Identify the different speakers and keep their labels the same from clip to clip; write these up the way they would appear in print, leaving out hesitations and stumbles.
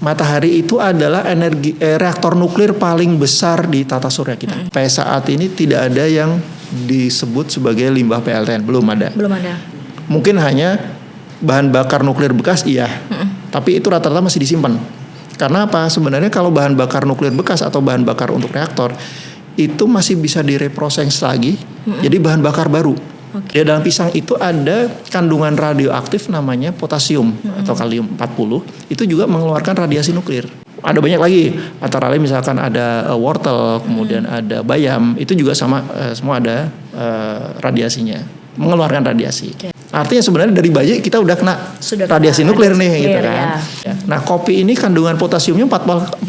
Speaker 1: matahari itu adalah reaktor nuklir paling besar di tata surya kita. Sampai saat ini tidak ada yang disebut sebagai limbah PLTN, belum ada. Mungkin hanya bahan bakar nuklir bekas, iya. Tapi itu rata-rata masih disimpan. Karena apa? Sebenarnya kalau bahan bakar nuklir bekas atau bahan bakar untuk reaktor itu masih bisa direproses lagi, jadi bahan bakar baru. Di dalam pisang itu ada kandungan radioaktif namanya potasium atau kalium 40. Itu juga mengeluarkan radiasi nuklir. Ada banyak lagi, antara lain misalkan ada wortel, kemudian ada bayam, itu juga sama, semua ada radiasinya, mengeluarkan radiasi. Artinya sebenarnya dari bayi kita udah kena radiasi nuklir nih, gitu kan. Ya. Nah, kopi ini kandungan potasiumnya 40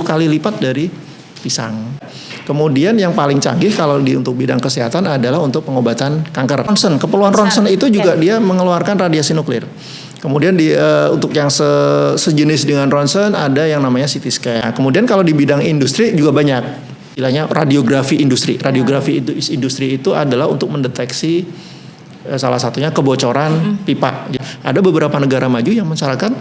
Speaker 1: kali lipat dari pisang. Kemudian yang paling canggih kalau untuk bidang kesehatan adalah untuk pengobatan kanker. Keperluan ronsen itu juga dia mengeluarkan radiasi nuklir. Kemudian untuk yang sejenis dengan ronsen ada yang namanya CT scan. Nah, kemudian kalau di bidang industri juga banyak. Istilahnya radiografi industri. Radiografi industri itu adalah untuk mendeteksi salah satunya kebocoran pipa. Ada beberapa negara maju yang mensyaratkan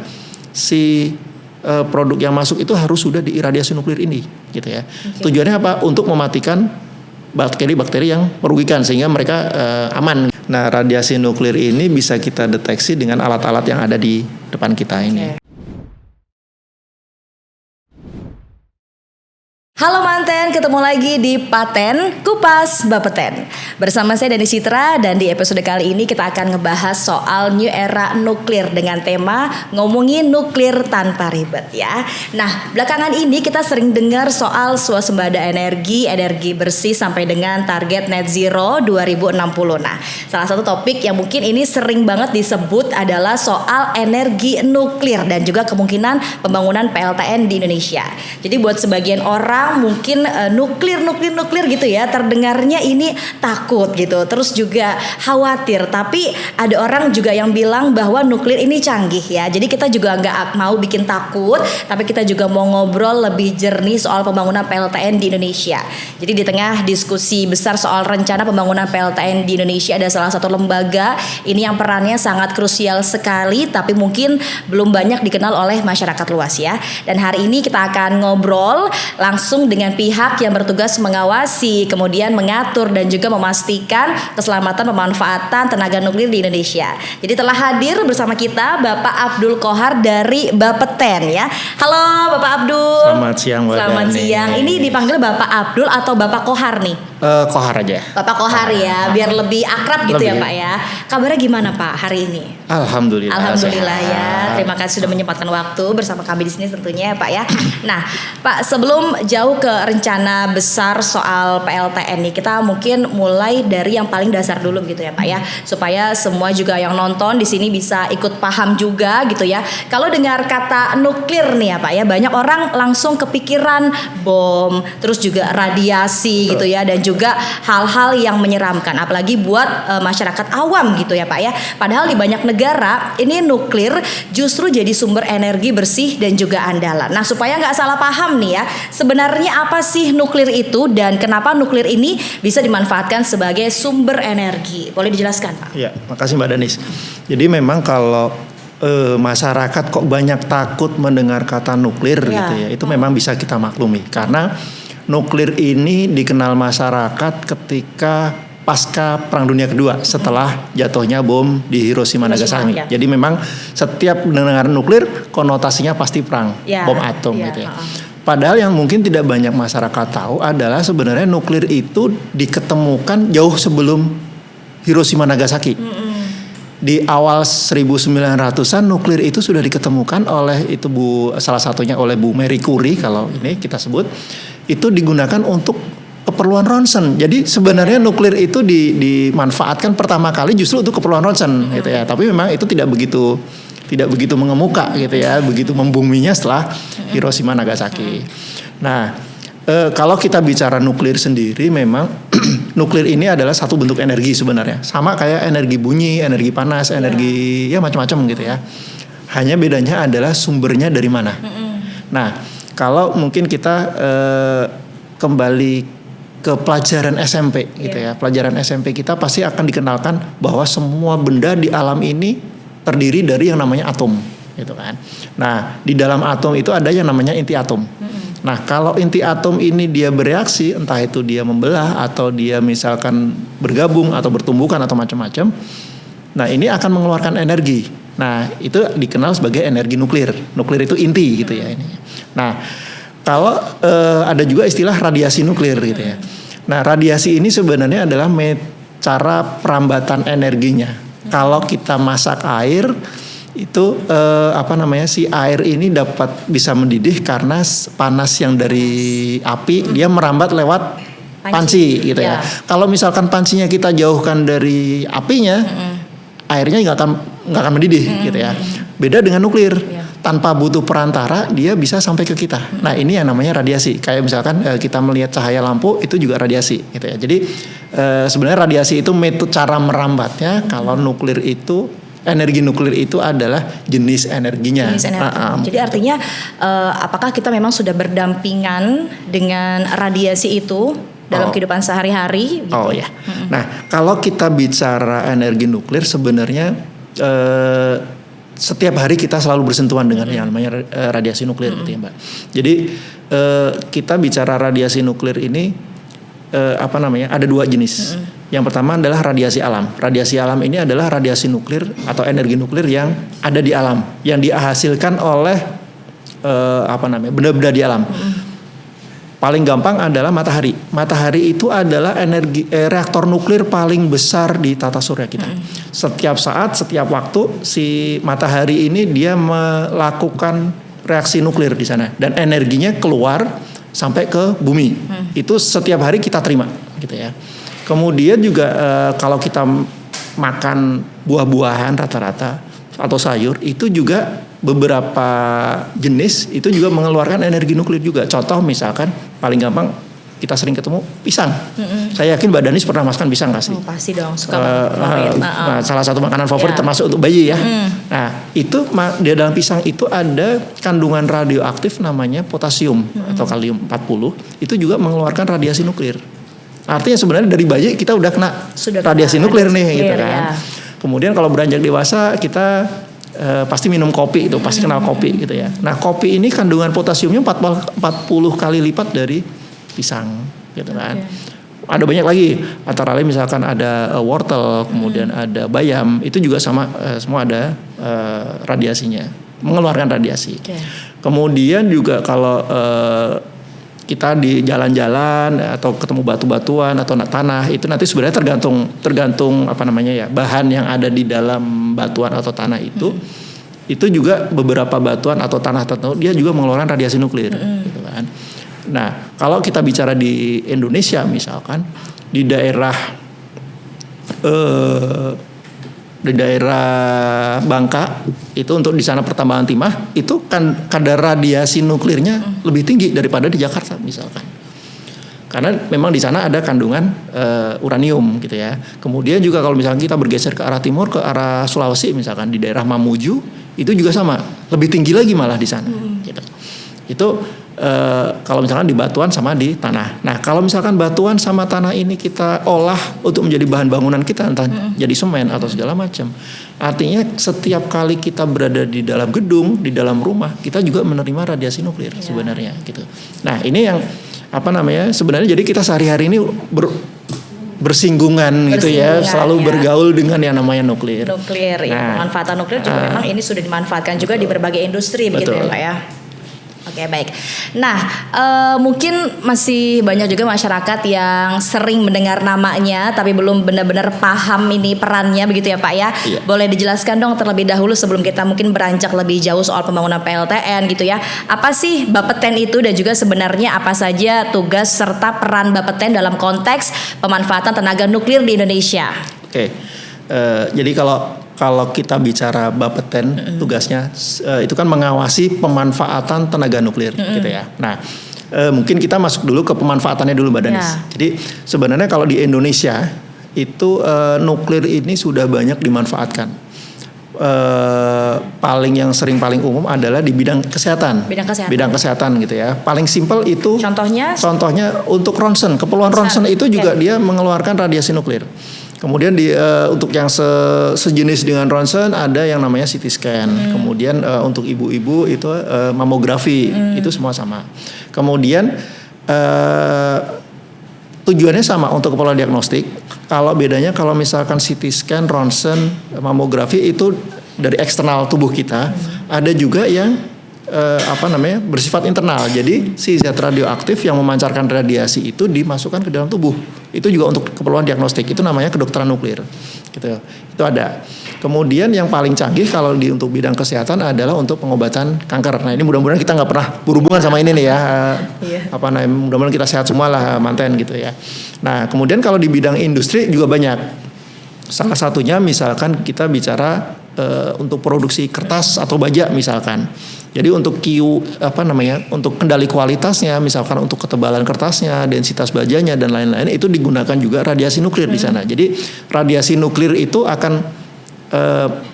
Speaker 1: produk yang masuk itu harus sudah diiradiasi nuklir ini, gitu ya. Tujuannya apa? Untuk mematikan bakteri-bakteri yang merugikan sehingga mereka aman. Nah, radiasi nuklir ini bisa kita deteksi dengan alat-alat yang ada di depan kita ini.
Speaker 2: Halo Manten, ketemu lagi di Paten Kupas Bapeten. Bersama saya Dani Citra, dan di episode kali ini kita akan ngebahas soal new era nuklir dengan tema ngomongin nuklir tanpa ribet ya. Nah, belakangan ini kita sering dengar soal swasembada energi bersih sampai dengan target net zero 2060. Nah, salah satu topik yang mungkin ini sering banget disebut adalah soal energi nuklir dan juga kemungkinan pembangunan PLTN di Indonesia. Jadi buat sebagian orang mungkin nuklir gitu ya, terdengarnya ini takut gitu, terus juga khawatir. Tapi ada orang juga yang bilang bahwa nuklir ini canggih ya. Jadi kita juga nggak mau bikin takut, tapi kita juga mau ngobrol lebih jernih soal pembangunan PLTN di Indonesia. Jadi di tengah diskusi besar soal rencana pembangunan PLTN di Indonesia, ada salah satu lembaga ini yang perannya sangat krusial sekali, tapi mungkin belum banyak dikenal oleh masyarakat luas ya. Dan hari ini kita akan ngobrol langsung dengan pihak yang bertugas mengawasi, kemudian mengatur dan juga memastikan keselamatan pemanfaatan tenaga nuklir di Indonesia. Jadi telah hadir bersama kita Bapak Abdul Kohar dari Bapeten ya. Halo Bapak Abdul.
Speaker 1: Selamat siang Mbak Dani.
Speaker 2: Selamat siang. Ini dipanggil Bapak Abdul atau Bapak Kohar nih?
Speaker 1: Kohar aja.
Speaker 2: Bapak Kohar ya, biar lebih akrab gitu ya Pak ya. Kabarnya gimana Pak hari ini?
Speaker 1: Alhamdulillah
Speaker 2: ya. Terima kasih sudah menyempatkan waktu bersama kami di sini tentunya ya Pak ya. Nah, Pak, sebelum jauh ke rencana besar soal PLTN nih, kita mungkin mulai dari yang paling dasar dulu gitu ya Pak ya, supaya semua juga yang nonton di sini bisa ikut paham juga gitu ya. Kalau dengar kata nuklir nih ya Pak ya, banyak orang langsung kepikiran bom, terus juga radiasi gitu ya, dan juga hal-hal yang menyeramkan, apalagi buat masyarakat awam gitu ya Pak ya. Padahal di banyak negara ini nuklir justru jadi sumber energi bersih dan juga andalan. Nah, supaya nggak salah paham nih ya, sebenarnya apa sih nuklir itu dan kenapa nuklir ini bisa dimanfaatkan sebagai sumber energi? Boleh dijelaskan Pak?
Speaker 1: Ya, makasih Mbak Danis. Jadi memang kalau masyarakat kok banyak takut mendengar kata nuklir gitu ya, itu memang bisa kita maklumi karena nuklir ini dikenal masyarakat ketika pasca Perang Dunia Kedua setelah jatuhnya bom di Hiroshima Nagasaki. Ya. Jadi memang setiap mendengar nuklir konotasinya pasti perang, bom atom gitu ya. Padahal yang mungkin tidak banyak masyarakat tahu adalah sebenarnya nuklir itu diketemukan jauh sebelum Hiroshima Nagasaki. Di awal 1900-an nuklir itu sudah diketemukan oleh salah satunya oleh Bu Marie Curie kalau ini kita sebut, itu digunakan untuk keperluan ronsen. Jadi sebenarnya nuklir itu dimanfaatkan pertama kali justru untuk keperluan ronsen gitu ya. Tapi memang itu tidak begitu mengemuka gitu ya, begitu membuminya setelah Hiroshima Nagasaki. Nah, kalau kita bicara nuklir sendiri, memang nuklir ini adalah satu bentuk energi sebenarnya, sama kayak energi bunyi, energi panas, energi ya macam-macam gitu ya. Hanya bedanya adalah sumbernya dari mana. Nah, kalau mungkin kita kembali ke pelajaran SMP gitu ya, pelajaran SMP kita pasti akan dikenalkan bahwa semua benda di alam ini terdiri dari yang namanya atom. gitu kan. Nah, di dalam atom itu ada yang namanya inti atom. Nah, kalau inti atom ini dia bereaksi, entah itu dia membelah atau dia misalkan bergabung atau bertumbukan atau macam-macam. Nah, ini akan mengeluarkan energi. Nah, itu dikenal sebagai energi nuklir. Nuklir itu inti gitu ya ini. Nah, kalau ada juga istilah radiasi nuklir gitu ya. Nah, radiasi ini sebenarnya adalah cara perambatan energinya. Kalau kita masak air itu si air ini bisa mendidih karena panas yang dari api dia merambat lewat panci gitu ya. Kalau misalkan pancinya kita jauhkan dari apinya, airnya nggak akan mendidih gitu ya. Beda dengan nuklir, tanpa butuh perantara dia bisa sampai ke kita. Nah, ini yang namanya radiasi. Kayak misalkan kita melihat cahaya lampu itu juga radiasi gitu ya. Jadi sebenarnya radiasi itu metode cara merambatnya. Kalau nuklir itu energi nuklir itu adalah jenis energinya.
Speaker 2: Jadi artinya apakah kita memang sudah berdampingan dengan radiasi itu dalam kehidupan sehari-hari? Gitu?
Speaker 1: Oh ya. Nah, kalau kita bicara energi nuklir sebenarnya setiap hari kita selalu bersentuhan dengan yang namanya radiasi nuklir gitu ya, Mbak. Jadi kita bicara radiasi nuklir ini ada 2 jenis. Yang pertama adalah radiasi alam. Radiasi alam ini adalah radiasi nuklir atau energi nuklir yang ada di alam, yang dihasilkan oleh benda-benda di alam. Paling gampang adalah matahari. Matahari itu adalah reaktor nuklir paling besar di tata surya kita. Setiap saat, setiap waktu si matahari ini dia melakukan reaksi nuklir di sana dan energinya keluar sampai ke bumi. Itu setiap hari kita terima gitu ya. Kemudian juga kalau kita makan buah-buahan rata-rata atau sayur itu juga beberapa jenis itu juga mengeluarkan energi nuklir juga. Contoh misalkan paling gampang kita sering ketemu pisang. Saya yakin Mbak Danis pernah makan pisang nggak sih?
Speaker 2: Oh, pasti dong, suka banget.
Speaker 1: Salah satu makanan favorit termasuk untuk bayi ya. Nah, itu di dalam pisang itu ada kandungan radioaktif namanya potasium atau kalium 40. Itu juga mengeluarkan radiasi nuklir. Artinya sebenarnya dari bayi kita udah kena radiasi nuklir nih gitu kan. Kemudian kalau beranjak dewasa kita pasti minum kopi itu, pasti kenal kopi gitu ya. Nah, kopi ini kandungan potasiumnya 40 kali lipat dari pisang gitu kan. Ada banyak lagi, antara lain misalkan ada wortel, kemudian ada bayam, itu juga sama semua ada radiasinya, mengeluarkan radiasi. Kemudian juga kalau kita di jalan-jalan atau ketemu batu-batuan atau tanah itu nanti sebenarnya tergantung bahan yang ada di dalam batuan atau tanah itu juga beberapa batuan atau tanah tertentu dia juga mengeluarkan radiasi nuklir gitu kan. Nah, kalau kita bicara di Indonesia misalkan di daerah Bangka itu untuk di sana pertambangan timah itu kan kadar radiasi nuklirnya lebih tinggi daripada di Jakarta misalkan. Karena memang di sana ada kandungan uranium gitu ya. Kemudian juga kalau misalkan kita bergeser ke arah timur ke arah Sulawesi misalkan di daerah Mamuju itu juga sama, lebih tinggi lagi malah di sana gitu. Itu kalau misalkan di batuan sama di tanah. Nah, kalau misalkan batuan sama tanah ini kita olah untuk menjadi bahan bangunan kita, entah jadi semen atau segala macam. Artinya setiap kali kita berada di dalam gedung, di dalam rumah, kita juga menerima radiasi nuklir sebenarnya gitu. Nah, ini yang sebenarnya jadi kita sehari-hari ini bersinggungan gitu ya, selalu bergaul dengan yang namanya nuklir.
Speaker 2: Nuklir, pemanfaatan nuklir juga memang ini sudah dimanfaatkan juga di berbagai industri begitu ya Pak ya. Oke, baik. Nah, mungkin masih banyak juga masyarakat yang sering mendengar namanya tapi belum benar-benar paham ini perannya begitu ya Pak ya. Boleh dijelaskan dong terlebih dahulu sebelum kita mungkin beranjak lebih jauh soal pembangunan PLTN gitu ya. Apa sih Bapeten itu dan juga sebenarnya apa saja tugas serta peran Bapeten dalam konteks pemanfaatan tenaga nuklir di Indonesia?
Speaker 1: Oke. Jadi kalau kita bicara Bapeten tugasnya itu kan mengawasi pemanfaatan tenaga nuklir gitu ya. Nah, mungkin kita masuk dulu ke pemanfaatannya dulu Mbak Danis. Jadi sebenarnya kalau di Indonesia itu nuklir ini sudah banyak dimanfaatkan. Paling paling umum adalah di bidang kesehatan. Bidang kesehatan gitu ya. Paling simpel itu contohnya untuk ronsen, keperluan ronsen itu juga dia mengeluarkan radiasi nuklir. Kemudian untuk yang sejenis dengan ronsen ada yang namanya CT scan. Kemudian untuk ibu-ibu itu mamografi, itu semua sama. Kemudian tujuannya sama untuk keperluan diagnostik. Kalau bedanya kalau misalkan CT scan, ronsen, mamografi itu dari eksternal tubuh kita, ada juga yang bersifat internal. Jadi si zat radioaktif yang memancarkan radiasi itu dimasukkan ke dalam tubuh. Itu juga untuk keperluan diagnostik. Itu namanya kedokteran nuklir. Gitu. Itu ada. Kemudian yang paling canggih kalau untuk bidang kesehatan adalah untuk pengobatan kanker. Nah ini mudah-mudahan kita nggak pernah berhubungan sama ini nih ya. Mudah-mudahan kita sehat semua lah manten gitu ya. Nah kemudian kalau di bidang industri juga banyak. Salah satunya misalkan kita bicara untuk produksi kertas atau baja misalkan. Jadi untuk untuk kendali kualitasnya, misalkan untuk ketebalan kertasnya, densitas bajanya dan lain-lain itu digunakan juga radiasi nuklir di sana. Jadi radiasi nuklir itu akan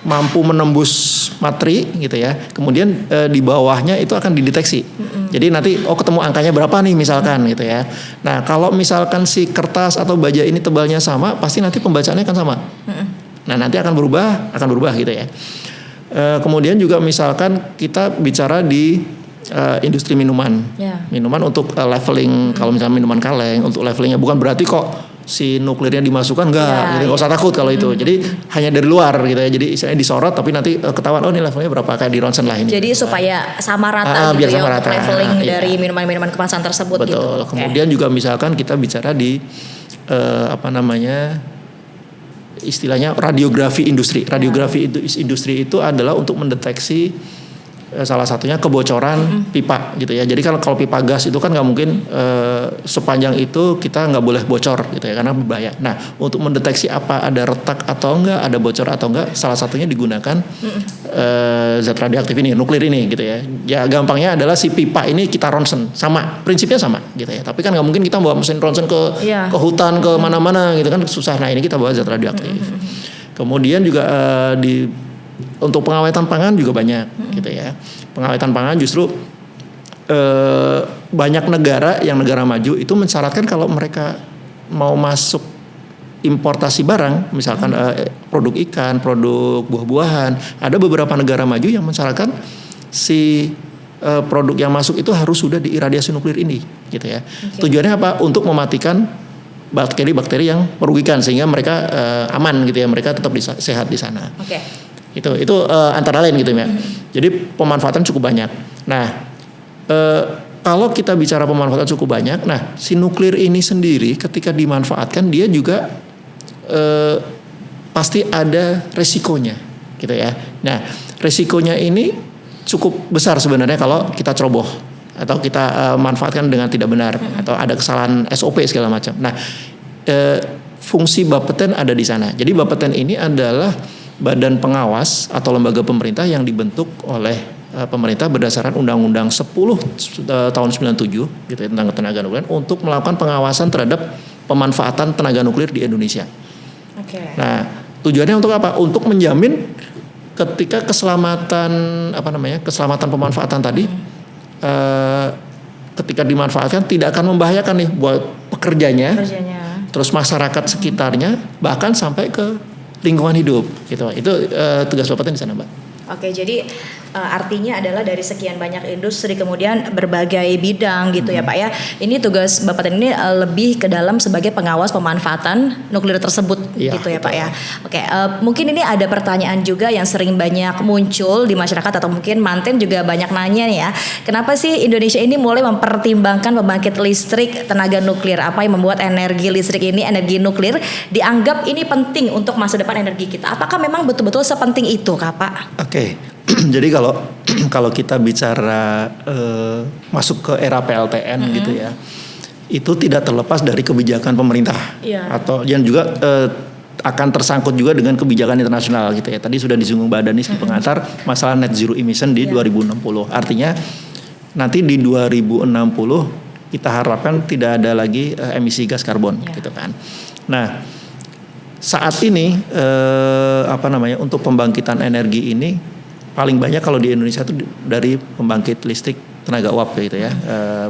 Speaker 1: mampu menembus materi gitu ya. Kemudian di bawahnya itu akan dideteksi. Jadi nanti ketemu angkanya berapa nih misalkan gitu ya. Nah, kalau misalkan si kertas atau baja ini tebalnya sama, pasti nanti pembacaannya akan sama. Nah, nanti akan berubah gitu ya. Kemudian juga misalkan kita bicara di industri minuman. Minuman untuk leveling, kalau misalnya minuman kaleng untuk levelingnya bukan berarti kok si nuklirnya dimasukkan nggak usah takut kalau itu. Jadi hanya dari luar gitu ya. Jadi istilahnya disorot tapi nanti ketahuan ini levelnya berapa kayak di ronsen lah ini.
Speaker 2: Jadi supaya sama rata gitu ya untuk leveling dari minuman-minuman kemasan tersebut.
Speaker 1: Betul.
Speaker 2: Gitu.
Speaker 1: Kemudian juga misalkan kita bicara di istilahnya radiografi industri. Radiografi industri itu adalah untuk mendeteksi salah satunya kebocoran pipa gitu ya. Jadi kalau pipa gas itu kan nggak mungkin sepanjang itu kita nggak boleh bocor gitu ya karena berbahaya. Nah untuk mendeteksi apa ada retak atau enggak, ada bocor atau enggak, salah satunya digunakan zat radioaktif ini, nuklir ini gitu ya. Ya gampangnya adalah si pipa ini kita ronsen, sama prinsipnya sama gitu ya. Tapi kan nggak mungkin kita bawa mesin ronsen ke hutan ke mana-mana gitu kan susah. Nah ini kita bawa zat radioaktif. Kemudian juga untuk pengawetan pangan juga banyak gitu ya. Pengawetan pangan justru banyak negara yang negara maju itu mensyaratkan kalau mereka mau masuk importasi barang, misalkan produk ikan, produk buah-buahan, ada beberapa negara maju yang mensyaratkan si produk yang masuk itu harus sudah diiradiasi nuklir ini gitu ya. Tujuannya apa? Untuk mematikan bakteri-bakteri yang merugikan sehingga mereka aman gitu ya, mereka tetap sehat di sana. Itu antara lain gitu ya. Jadi pemanfaatan cukup banyak. Nah, kalau kita bicara pemanfaatan cukup banyak, nah si nuklir ini sendiri ketika dimanfaatkan dia juga pasti ada resikonya, gitu ya. Nah, resikonya ini cukup besar sebenarnya kalau kita ceroboh atau kita manfaatkan dengan tidak benar atau ada kesalahan SOP segala macam. Nah, fungsi Bapeten ada di sana. Jadi Bapeten ini adalah badan pengawas atau lembaga pemerintah yang dibentuk oleh pemerintah berdasarkan Undang-Undang 10 tahun 97 gitu ya, tentang tenaga nuklir untuk melakukan pengawasan terhadap pemanfaatan tenaga nuklir di Indonesia. Nah, tujuannya untuk apa? Untuk menjamin ketika keselamatan pemanfaatan tadi ketika dimanfaatkan tidak akan membahayakan nih buat pekerjanya. Terus masyarakat sekitarnya bahkan sampai ke lingkungan hidup gitu. Itu tugas Bapeten di sana, Mbak.
Speaker 2: Jadi artinya adalah dari sekian banyak industri kemudian berbagai bidang gitu ya Pak ya. Ini tugas Bapeten ini lebih ke dalam sebagai pengawas pemanfaatan nuklir tersebut gitu ya Pak ya. Mungkin ini ada pertanyaan juga yang sering banyak muncul di masyarakat atau mungkin manten juga banyak nanya nih ya. Kenapa sih Indonesia ini mulai mempertimbangkan pembangkit listrik tenaga nuklir? Apa yang membuat energi listrik ini, energi nuklir dianggap ini penting untuk masa depan energi kita? Apakah memang betul-betul sepenting itu Kak Pak?
Speaker 1: Jadi kalau kita bicara masuk ke era PLTN gitu ya, itu tidak terlepas dari kebijakan pemerintah atau yang juga akan tersangkut juga dengan kebijakan internasional gitu ya. Tadi sudah disinggung Mbak Danis di pengantar masalah net zero emission di 2060. Artinya nanti di 2060 kita harapkan tidak ada lagi emisi gas karbon gitu kan. Nah, saat ini untuk pembangkitan energi ini paling banyak kalau di Indonesia itu dari pembangkit listrik tenaga uap gitu ya,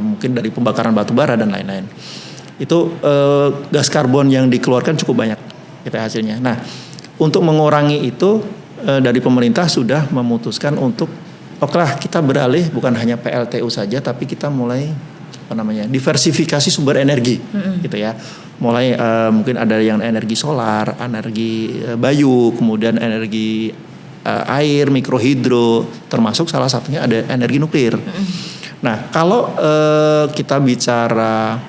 Speaker 1: mungkin dari pembakaran batu bara dan lain-lain. Itu gas karbon yang dikeluarkan cukup banyak Gitu hasilnya. Nah, untuk mengurangi itu dari pemerintah sudah memutuskan untuk oke lah kita beralih bukan hanya PLTU saja, tapi kita mulai diversifikasi sumber energi, gitu ya. Mulai mungkin ada yang energi solar, energi bayu, kemudian energi air, mikrohidro, termasuk salah satunya ada energi nuklir. Nah, kalau kita bicara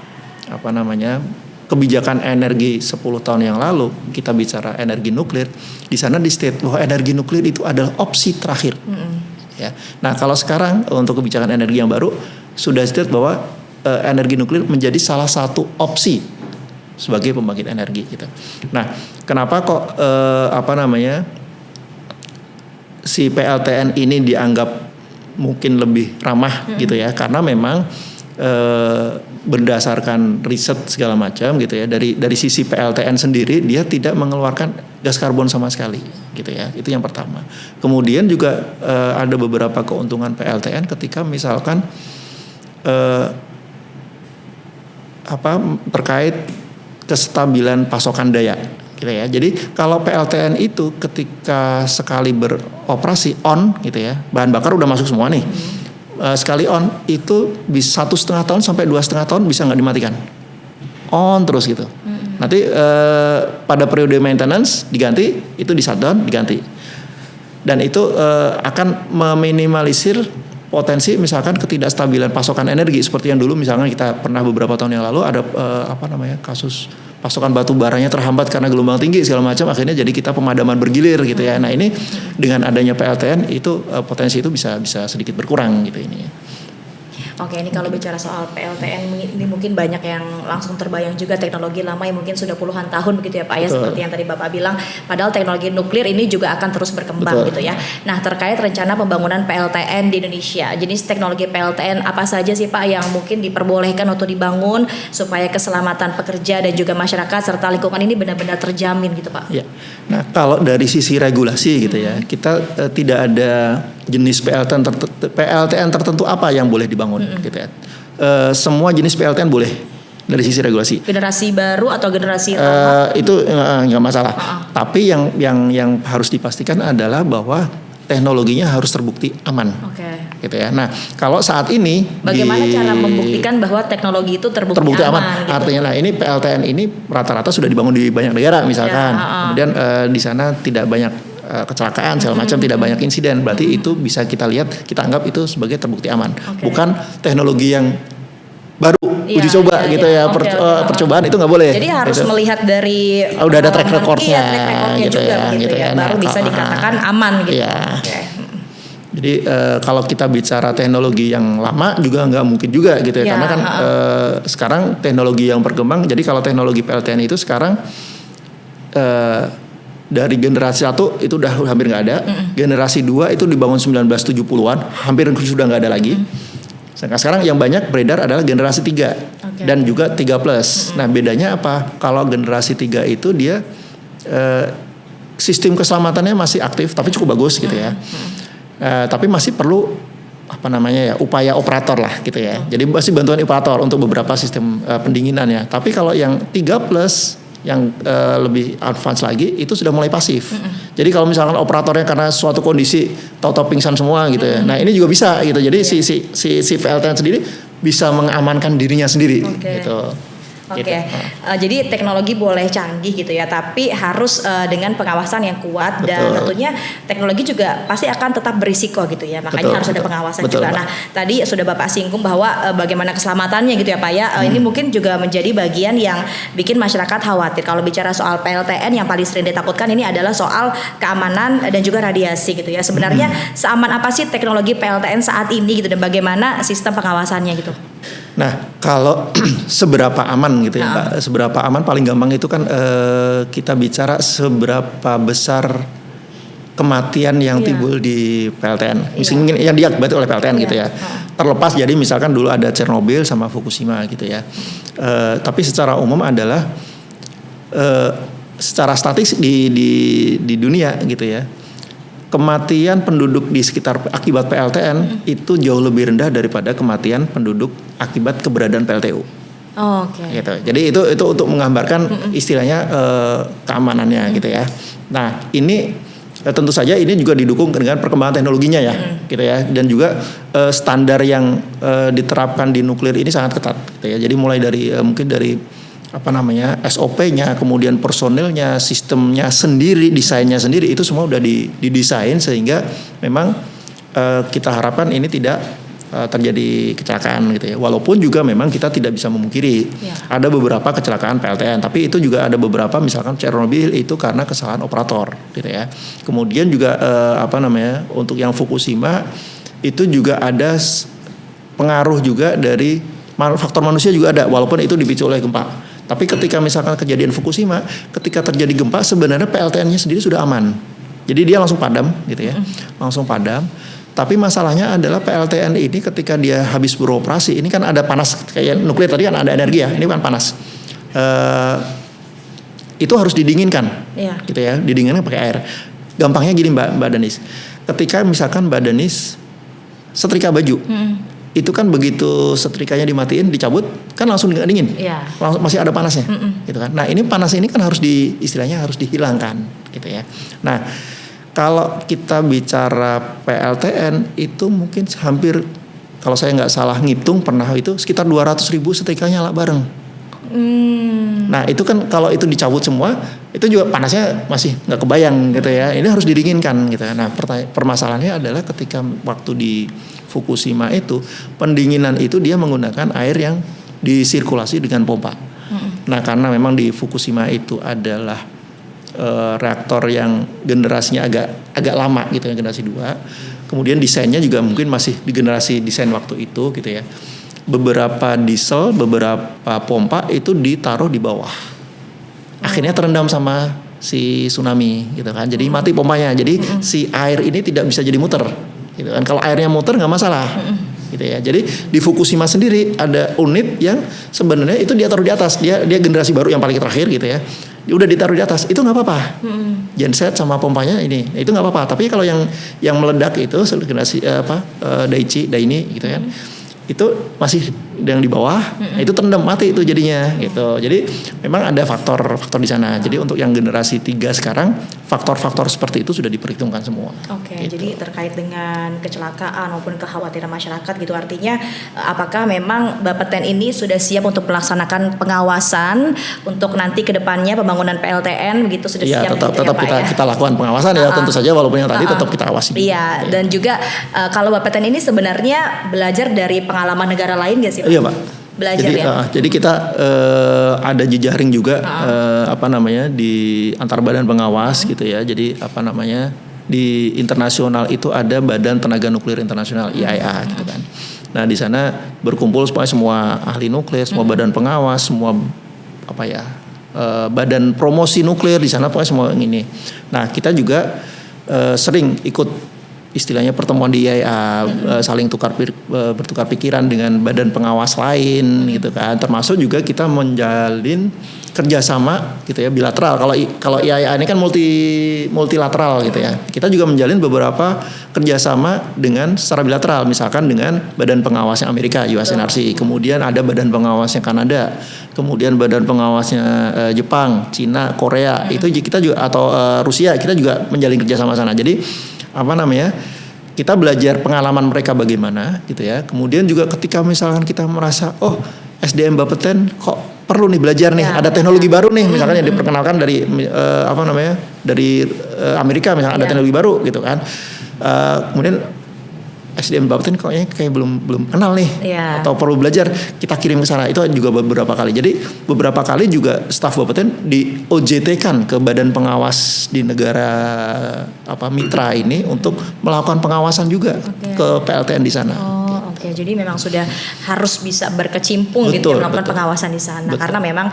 Speaker 1: kebijakan energi 10 tahun yang lalu, kita bicara energi nuklir, di sana di state bahwa energi nuklir itu adalah opsi terakhir. Ya. Nah, kalau sekarang untuk kebijakan energi yang baru sudah state bahwa energi nuklir menjadi salah satu opsi sebagai pembangkit energi gitu. Nah, kenapa kok si PLTN ini dianggap mungkin lebih ramah gitu ya? Karena memang berdasarkan riset segala macam gitu ya, dari sisi PLTN sendiri dia tidak mengeluarkan gas karbon sama sekali gitu ya. Itu yang pertama. Kemudian juga ada beberapa keuntungan PLTN ketika misalkan terkait kestabilan pasokan daya gitu ya. Jadi kalau PLTN itu ketika sekali beroperasi on gitu ya, bahan bakar udah masuk semua nih. Sekali on itu bisa 1,5 tahun sampai 2,5 tahun bisa nggak dimatikan, on terus gitu. Nanti pada periode maintenance diganti, itu di shutdown diganti, dan itu akan meminimalisir potensi misalkan ketidakstabilan pasokan energi seperti yang dulu misalkan kita pernah beberapa tahun yang lalu ada kasus pasokan batu baranya terhambat karena gelombang tinggi segala macam, akhirnya jadi kita pemadaman bergilir gitu ya. Nah, ini dengan adanya PLTN itu potensi itu bisa sedikit berkurang gitu ini.
Speaker 2: Oke, ini kalau bicara soal PLTN ini mungkin banyak yang langsung terbayang juga teknologi lama yang mungkin sudah puluhan tahun begitu ya Pak ya, seperti yang tadi Bapak bilang, padahal teknologi nuklir ini juga akan terus berkembang gitu ya. Nah, terkait rencana pembangunan PLTN di Indonesia, jenis teknologi PLTN apa saja sih Pak yang mungkin diperbolehkan untuk dibangun supaya keselamatan pekerja dan juga masyarakat serta lingkungan ini benar-benar terjamin gitu Pak?
Speaker 1: Ya. Nah, kalau dari sisi regulasi gitu ya, kita tidak ada jenis PLTN tertentu apa yang boleh dibangun gitu ya. Semua jenis PLTN boleh dari sisi regulasi.
Speaker 2: Generasi baru atau generasi lama?
Speaker 1: Itu nggak masalah. Tapi yang harus dipastikan adalah bahwa teknologinya harus terbukti aman. Gitu ya. Nah, kalau saat ini
Speaker 2: bagaimana cara membuktikan bahwa teknologi itu terbukti aman?
Speaker 1: Gitu. Artinya, nah ini PLTN ini rata-rata sudah dibangun di banyak negara misalkan. Kemudian di sana tidak banyak kecelakaan segala macam, tidak banyak insiden, berarti itu bisa kita lihat, kita anggap itu sebagai terbukti aman. Bukan teknologi yang baru uji coba gitu ya. Percobaan itu nggak boleh.
Speaker 2: Jadi harus
Speaker 1: gitu.
Speaker 2: Melihat dari
Speaker 1: udah ada track recordnya
Speaker 2: gitu ya, baru bisa dikatakan aman gitu.
Speaker 1: Jadi kalau kita bicara teknologi yang lama juga nggak mungkin juga gitu ya, karena kan sekarang teknologi yang berkembang. Jadi kalau teknologi PLTN itu sekarang dari generasi 1 itu udah hampir nggak ada, generasi 2 itu dibangun 1970-an, hampir sudah nggak ada lagi. Sekarang yang banyak beredar adalah generasi 3 dan juga 3+. Nah, bedanya apa? Kalau generasi 3 itu dia sistem keselamatannya masih aktif tapi cukup bagus gitu ya. Tapi masih perlu upaya operator lah gitu ya. Jadi masih bantuan operator untuk beberapa sistem pendinginan ya. Tapi kalau yang 3+ yang lebih advance lagi itu sudah mulai pasif. Jadi kalau misalkan operatornya karena suatu kondisi tahu-tahu pingsan semua gitu ya. Nah, ini juga bisa gitu. Jadi si PLTN sendiri bisa mengamankan dirinya sendiri gitu.
Speaker 2: Jadi teknologi boleh canggih gitu ya, tapi harus dengan pengawasan yang kuat. Dan tentunya teknologi juga pasti akan tetap berisiko gitu ya, makanya harus ada pengawasan juga. Nah, tadi sudah Bapak singgung bahwa bagaimana keselamatannya gitu ya Pak ya. Ini mungkin juga menjadi bagian yang bikin masyarakat khawatir. Kalau bicara soal PLTN yang paling sering ditakutkan ini adalah soal keamanan dan juga radiasi gitu ya. Sebenarnya seaman apa sih teknologi PLTN saat ini gitu, dan bagaimana sistem pengawasannya gitu?
Speaker 1: Nah, kalau seberapa aman gitu ya Pak, seberapa aman paling gampang itu kan kita bicara seberapa besar kematian yang timbul di PLTN. Misalnya yang diakibatkan oleh PLTN gitu ya. Terlepas jadi misalkan dulu ada Chernobyl sama Fukushima gitu ya. Tapi secara umum adalah secara statistik di dunia gitu ya. Kematian penduduk di sekitar akibat PLTN itu jauh lebih rendah daripada kematian penduduk akibat keberadaan PLTU.
Speaker 2: Oke.
Speaker 1: Gitu. Jadi itu untuk menggambarkan istilahnya keamanannya gitu ya. Nah ini tentu saja ini juga didukung dengan perkembangan teknologinya ya, gitu ya. Dan juga standar yang diterapkan di nuklir ini sangat ketat, gitu ya. Jadi mulai dari mungkin dari SOP-nya, kemudian personilnya, sistemnya sendiri, desainnya sendiri itu semua udah didesain sehingga memang kita harapkan ini tidak terjadi kecelakaan gitu ya. Walaupun juga memang kita tidak bisa memungkiri ada beberapa kecelakaan PLTN, tapi itu juga ada beberapa misalkan Chernobyl itu karena kesalahan operator gitu ya. Kemudian juga untuk yang Fukushima itu juga ada pengaruh juga dari faktor manusia juga ada, walaupun itu dipicu oleh gempa. Tapi ketika misalkan kejadian Fukushima, ketika terjadi gempa sebenarnya PLTN-nya sendiri sudah aman. Jadi dia langsung padam gitu ya. Langsung padam. Tapi masalahnya adalah PLTN ini ketika dia habis beroperasi, ini kan ada panas kayak nuklir tadi kan ada energi ya, ini kan panas. Itu harus didinginkan. Gitu ya, didinginkan pakai air. Gampangnya gini Mbak Danis. Ketika misalkan Mbak Danis setrika baju. Itu kan begitu setrikanya dimatiin, dicabut, kan langsung dingin. Langsung masih ada panasnya, gitu kan. Nah, ini panas ini kan istilahnya harus dihilangkan, gitu ya. Nah, kalau kita bicara PLTN itu mungkin hampir, kalau saya nggak salah ngitung pernah itu sekitar 200.000 setrikanya nyala bareng. Nah, itu kan kalau itu dicabut semua, itu juga panasnya masih nggak kebayang, gitu ya. Ini harus didinginkan, gitu. Nah, permasalahannya adalah ketika waktu di Fukushima itu pendinginan itu dia menggunakan air yang disirkulasi dengan pompa. Nah karena memang di Fukushima itu adalah reaktor yang generasinya agak lama gitu ya, generasi 2. Kemudian desainnya juga mungkin masih di generasi desain waktu itu gitu ya. Beberapa diesel, beberapa pompa itu ditaruh di bawah. Akhirnya terendam sama si tsunami gitu kan. Jadi mati pompanya. Jadi si air ini tidak bisa jadi muter. Gitu kan. Kalau airnya muter nggak masalah, gitu ya. Jadi di Fukushima sendiri ada unit yang sebenarnya itu dia taruh di atas, dia generasi baru yang paling terakhir gitu ya. Dia udah ditaruh di atas, itu nggak apa-apa. Genset sama pompanya ini, itu nggak apa-apa. Tapi kalau yang meledak itu generasi Daini gitu kan, itu masih yang di bawah, itu terendam mati itu jadinya gitu. Jadi memang ada faktor di sana. Jadi untuk yang generasi 3 sekarang faktor-faktor seperti itu sudah diperhitungkan semua.
Speaker 2: Oke, gitu. Jadi terkait dengan kecelakaan maupun kekhawatiran masyarakat gitu, artinya apakah memang Bapeten ini sudah siap untuk melaksanakan pengawasan untuk nanti ke depannya pembangunan PLTN begitu sudah siap?
Speaker 1: Tetap kita lakukan pengawasan ya, tentu saja walaupun yang tadi tetap kita awasi.
Speaker 2: Iya, dan juga kalau Bapeten ini sebenarnya belajar dari pengalaman negara lain nggak sih Pak?
Speaker 1: Iya Pak.
Speaker 2: Belajar
Speaker 1: jadi kita ada jejaring juga di antar badan pengawas gitu ya. Jadi di internasional itu ada Badan Tenaga Nuklir Internasional IAEA gitu kan. Nah di sana berkumpul semua ahli nuklir, semua badan pengawas, semua badan promosi nuklir di sana pokoknya semua ini. Nah kita juga sering ikut istilahnya pertemuan di IAEA, saling bertukar pikiran dengan badan pengawas lain gitu kan. Termasuk juga kita menjalin kerjasama gitu ya, bilateral. Kalau IAEA ini kan multilateral gitu ya. Kita juga menjalin beberapa kerjasama dengan secara bilateral, misalkan dengan badan pengawasnya Amerika, USNRC. Kemudian ada badan pengawasnya Kanada, kemudian badan pengawasnya Jepang, Cina, Korea. Itu kita juga atau Rusia, kita juga menjalin kerjasama sana. Jadi kita belajar pengalaman mereka bagaimana gitu ya. Kemudian juga ketika misalkan kita merasa SDM Bapeten kok perlu nih belajar nih, ada teknologi baru nih misalkan yang diperkenalkan dari dari Amerika misalkan ada teknologi baru gitu kan. Kemudian SDM Bapeten kayak belum kenal nih atau perlu belajar, kita kirim ke sana. Itu juga beberapa kali. Jadi beberapa kali juga staf Bapeten di OJT-kan ke badan pengawas di negara mitra ini untuk melakukan pengawasan juga ke PLTN di sana.
Speaker 2: Oke, jadi memang sudah harus bisa berkecimpung gitu ya, melakukan pengawasan di sana. Karena memang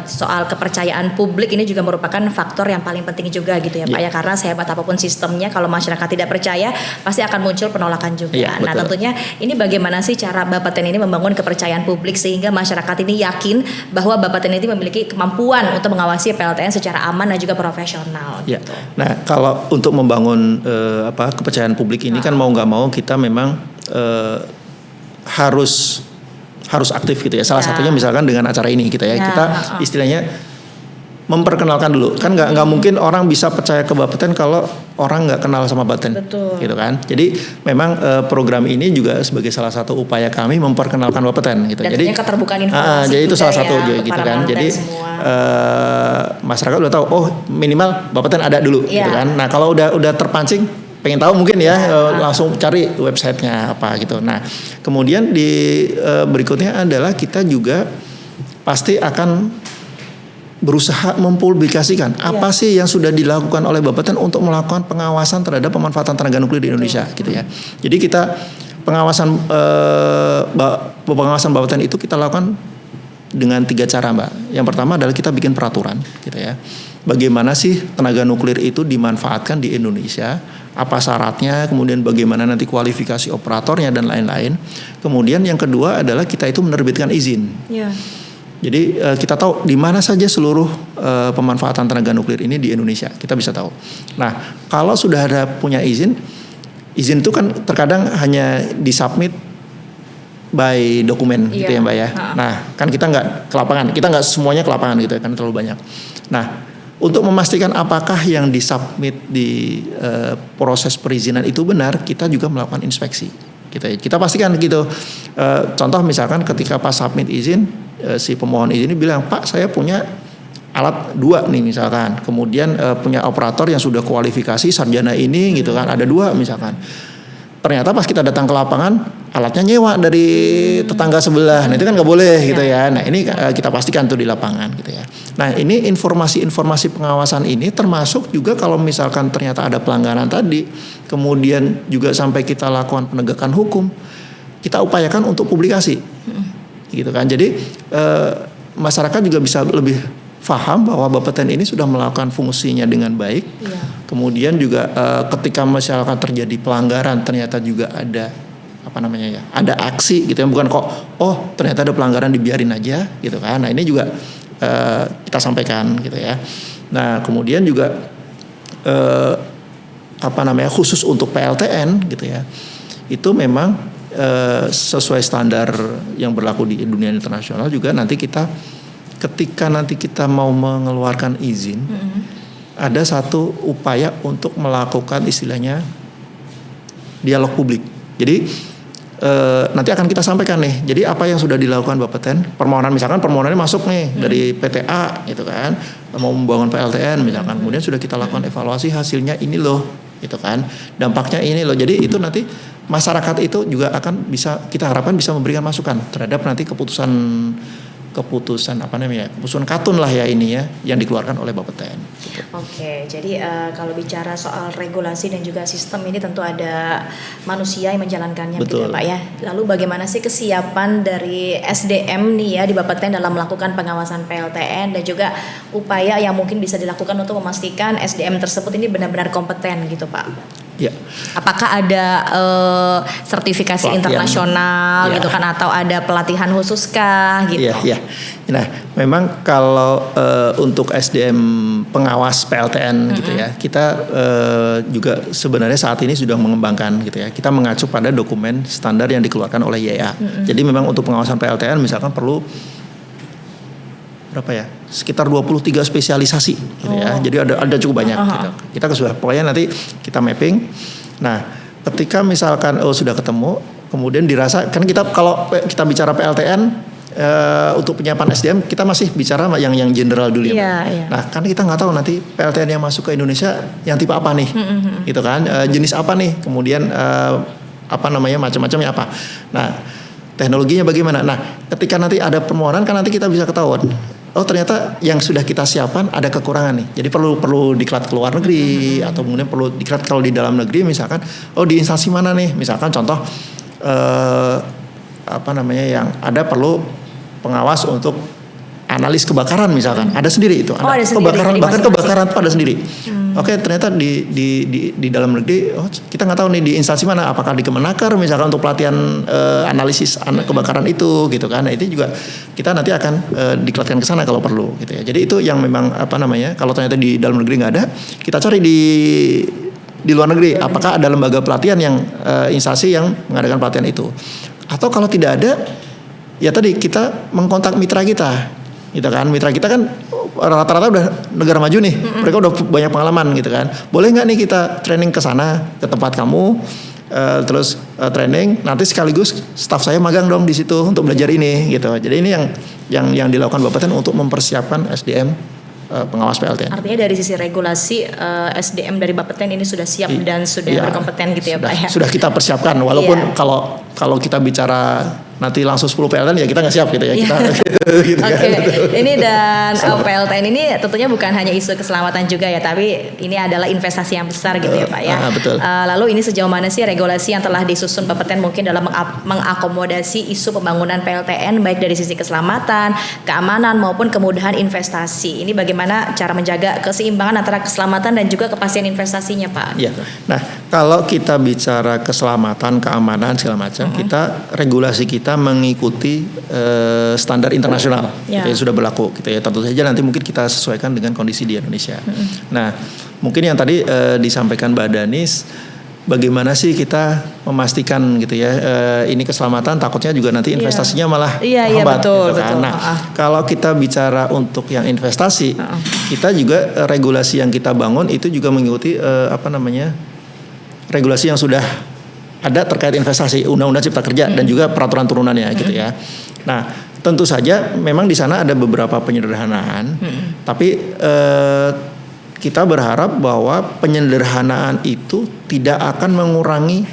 Speaker 2: soal kepercayaan publik ini juga merupakan faktor yang paling penting juga gitu ya Pak ya. Karena sehebat apapun sistemnya, kalau masyarakat tidak percaya pasti akan muncul penolakan juga. Nah tentunya ini bagaimana sih cara Bapeten ini membangun kepercayaan publik sehingga masyarakat ini yakin bahwa Bapeten ini memiliki kemampuan untuk mengawasi PLTN secara aman dan juga profesional gitu.
Speaker 1: Nah kalau untuk membangun kepercayaan publik ini kan mau nggak mau kita memang harus harus aktif gitu ya. Salah
Speaker 2: Ya.
Speaker 1: satunya misalkan dengan acara ini gitu ya.
Speaker 2: Ya,
Speaker 1: Kita istilahnya memperkenalkan dulu. Kan nggak mungkin orang bisa percaya ke Bapeten kalau orang nggak kenal sama Bapeten.
Speaker 2: Betul.
Speaker 1: Gitu kan. Jadi memang program ini juga sebagai salah satu upaya kami memperkenalkan Bapeten gitu.
Speaker 2: Dan
Speaker 1: Jadi
Speaker 2: keterbukaan informasi
Speaker 1: jadi itu
Speaker 2: juga
Speaker 1: salah satu
Speaker 2: ya, untuk
Speaker 1: gitu
Speaker 2: para
Speaker 1: kan.
Speaker 2: Bapeten
Speaker 1: Jadi
Speaker 2: semua.
Speaker 1: masyarakat udah tahu oh minimal Bapeten ada dulu
Speaker 2: Ya.
Speaker 1: gitu kan. Nah, kalau udah terpancing pengen tahu mungkin ya langsung cari websitenya apa gitu. Nah, kemudian di berikutnya adalah kita juga pasti akan berusaha mempublikasikan apa sih yang sudah dilakukan oleh Bapeten untuk melakukan pengawasan terhadap pemanfaatan tenaga nuklir di Indonesia gitu ya. Jadi kita pengawasan Bapeten itu kita lakukan dengan 3 cara, Mbak. Yang pertama adalah kita bikin peraturan gitu ya. Bagaimana sih tenaga nuklir itu dimanfaatkan di Indonesia? Apa syaratnya, kemudian bagaimana nanti kualifikasi operatornya dan lain-lain. Kemudian yang kedua adalah kita itu menerbitkan izin.
Speaker 2: Ya.
Speaker 1: Jadi kita tahu di mana saja seluruh pemanfaatan tenaga nuklir ini di Indonesia, kita bisa tahu. Nah, kalau sudah ada punya izin itu kan terkadang hanya disubmit by dokumen gitu ya Mbak ya. Nah, kan kita nggak ke lapangan, kita nggak semuanya ke lapangan gitu ya, kan terlalu banyak. Nah, untuk memastikan apakah yang disubmit di proses perizinan itu benar, kita juga melakukan inspeksi. Kita pastikan gitu. Contoh misalkan ketika pas submit izin, si pemohon izin ini bilang, Pak saya punya alat 2 nih misalkan. Kemudian punya operator yang sudah kualifikasi sarjana ini gitu kan. Ada 2 misalkan. Ternyata pas kita datang ke lapangan alatnya nyewa dari tetangga sebelah. Nah itu kan nggak boleh gitu ya. Nah ini kita pastikan tuh di lapangan gitu ya. Nah ini informasi-informasi pengawasan ini termasuk juga kalau misalkan ternyata ada pelanggaran tadi, kemudian juga sampai kita lakukan penegakan hukum, kita upayakan untuk publikasi, gitu kan. Jadi masyarakat juga bisa lebih paham bahwa Bapeten ini sudah melakukan fungsinya dengan baik.
Speaker 2: Ya.
Speaker 1: Kemudian juga ketika masyarakat terjadi pelanggaran ternyata juga ada ada aksi gitu ya, bukan kok ternyata ada pelanggaran dibiarin aja gitu kan. Nah ini juga kita sampaikan gitu ya. Nah kemudian juga khusus untuk PLTN gitu ya, itu memang sesuai standar yang berlaku di dunia internasional juga. Nanti ketika nanti kita mau mengeluarkan izin, ada satu upaya untuk melakukan istilahnya dialog publik. Jadi nanti akan kita sampaikan nih. Jadi apa yang sudah dilakukan Bapeten, permohonannya masuk nih dari PTA gitu kan, mau membangun PLTN misalkan. Kemudian sudah kita lakukan evaluasi, hasilnya ini loh gitu kan, dampaknya ini loh. Jadi itu nanti masyarakat itu juga akan kita harapkan bisa memberikan masukan terhadap nanti keputusan katun lah ya ini ya yang dikeluarkan oleh Bapeten. Gitu.
Speaker 2: Oke, jadi kalau bicara soal regulasi dan juga sistem ini tentu ada manusia yang menjalankannya.
Speaker 1: Betul.
Speaker 2: Gitu ya Pak ya. Lalu bagaimana sih kesiapan dari SDM nih ya di Bapeten dalam melakukan pengawasan PLTN dan juga upaya yang mungkin bisa dilakukan untuk memastikan SDM tersebut ini benar-benar kompeten gitu Pak?
Speaker 1: Ya.
Speaker 2: Apakah ada sertifikasi
Speaker 1: Pelatihan.
Speaker 2: Internasional gitu kan, atau ada pelatihan khusus kah gitu?
Speaker 1: Iya. Nah, memang kalau untuk SDM pengawas PLTN gitu ya, kita juga sebenarnya saat ini sudah mengembangkan gitu ya. Kita mengacu pada dokumen standar yang dikeluarkan oleh YA. Jadi memang untuk pengawasan PLTN misalkan perlu sekitar 23 spesialisasi gitu ya. Jadi ada cukup banyak gitu. Kita sudah pokoknya nanti kita mapping. Nah, ketika misalkan sudah ketemu, kemudian dirasa kan kalau kita bicara PLTN untuk penyiapan SDM kita masih bicara yang general dulu ya.
Speaker 2: Iya.
Speaker 1: Nah, kan kita nggak tahu nanti PLTN yang masuk ke Indonesia yang tipe apa nih. Gitu kan. Jenis apa nih? Kemudian macam-macamnya apa. Nah, teknologinya bagaimana? Nah, ketika nanti ada permohonan kan nanti kita bisa ketahuan. Ternyata yang sudah kita siapkan ada kekurangan nih. Jadi perlu diklat ke luar negeri atau kemudian perlu diklat kalau di dalam negeri misalkan di instansi mana nih? Misalkan contoh yang ada perlu pengawas untuk analis kebakaran misalkan. Ada sendiri itu.
Speaker 2: Ada sendiri.
Speaker 1: Kebakaran bahkan kebakaran itu ada sendiri. Oke, ternyata di dalam negeri kita nggak tahu nih di instansi mana, apakah di Kemenaker misalkan untuk pelatihan analisis kebakaran itu gitu kan. Nah, itu juga kita nanti akan diklatkan ke sana kalau perlu gitu ya. Jadi itu yang memang kalau ternyata di dalam negeri nggak ada, kita cari di luar negeri apakah ada lembaga pelatihan yang instansi yang mengadakan pelatihan itu. Atau kalau tidak ada, ya tadi kita mengkontak mitra kita, gitu kan. Mitra kita kan rata-rata udah negara maju nih, mereka udah banyak pengalaman gitu kan. Boleh nggak nih kita training ke sana, ke tempat kamu, terus training, nanti sekaligus staff saya magang dong di situ untuk belajar ini, gitu. Jadi ini yang dilakukan Bapeten untuk mempersiapkan SDM pengawas PLTN.
Speaker 2: Artinya dari sisi regulasi SDM dari Bapeten ini sudah siap dan sudah berkompeten gitu ya Pak ya.
Speaker 1: Sudah kita persiapkan, walaupun kalau kita bicara nanti langsung 10 PLTN ya kita nggak siap gitu ya. Kita gitu
Speaker 2: Oke.
Speaker 1: kan.
Speaker 2: Ini dan PLTN ini tentunya bukan hanya isu keselamatan juga ya, tapi ini adalah investasi yang besar gitu ya Pak ya.
Speaker 1: Betul.
Speaker 2: Lalu ini sejauh mana sih regulasi yang telah disusun Bapeten mungkin dalam mengakomodasi isu pembangunan PLTN baik dari sisi keselamatan, keamanan maupun kemudahan investasi. Ini bagaimana cara menjaga keseimbangan antara keselamatan dan juga kepastian investasinya Pak?
Speaker 1: Iya. Nah, kalau kita bicara keselamatan, keamanan segala macam, kita regulasi kita mengikuti standar internasional gitu yang sudah berlaku gitu ya. Tentu saja nanti mungkin kita sesuaikan dengan kondisi di Indonesia. Nah, mungkin yang tadi disampaikan Mbak Danis, bagaimana sih kita memastikan gitu ya, ini keselamatan, takutnya juga nanti investasinya malah hambat
Speaker 2: betul,
Speaker 1: gitu kan.
Speaker 2: betul.
Speaker 1: Nah, kalau kita bicara untuk yang investasi, kita juga regulasi yang kita bangun itu juga mengikuti regulasi yang sudah ada terkait investasi, Undang-Undang Cipta Kerja dan juga peraturan turunannya gitu ya. Nah, tentu saja memang di sana ada beberapa penyederhanaan, tapi kita berharap bahwa penyederhanaan itu tidak akan mengurangi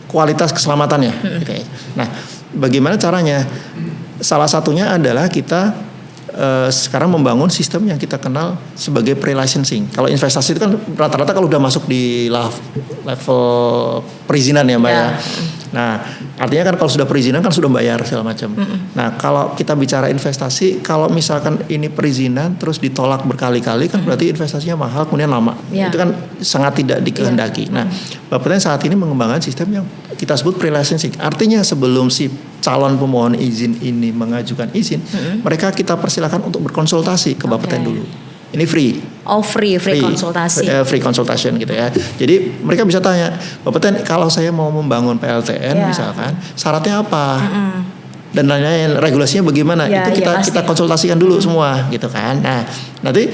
Speaker 1: kualitas keselamatannya. Gitu ya. Nah, bagaimana caranya? Salah satunya adalah kita sekarang membangun sistem yang kita kenal sebagai pre-licensing. Kalau investasi itu kan rata-rata kalau udah masuk di level perizinan ya Mbak ya. Nah, artinya kan kalau sudah perizinan kan sudah bayar segala macam. Nah, kalau kita bicara investasi, kalau misalkan ini perizinan terus ditolak berkali-kali kan berarti investasinya mahal kemudian lama. Itu kan sangat tidak dikehendaki. Nah, Bapeten saat ini mengembangkan sistem yang kita sebut pre-licensing. Artinya sebelum si calon pemohon izin ini mengajukan izin, mereka kita persilakan untuk berkonsultasi ke Bapeten dulu. Ini free.
Speaker 2: Oh, free konsultasi.
Speaker 1: Free consultation gitu ya. Jadi mereka bisa tanya, Bapeten kalau saya mau membangun PLTN misalkan, syaratnya apa? Dan nanyain regulasinya bagaimana? Itu kita konsultasikan dulu semua gitu kan. Nah, nanti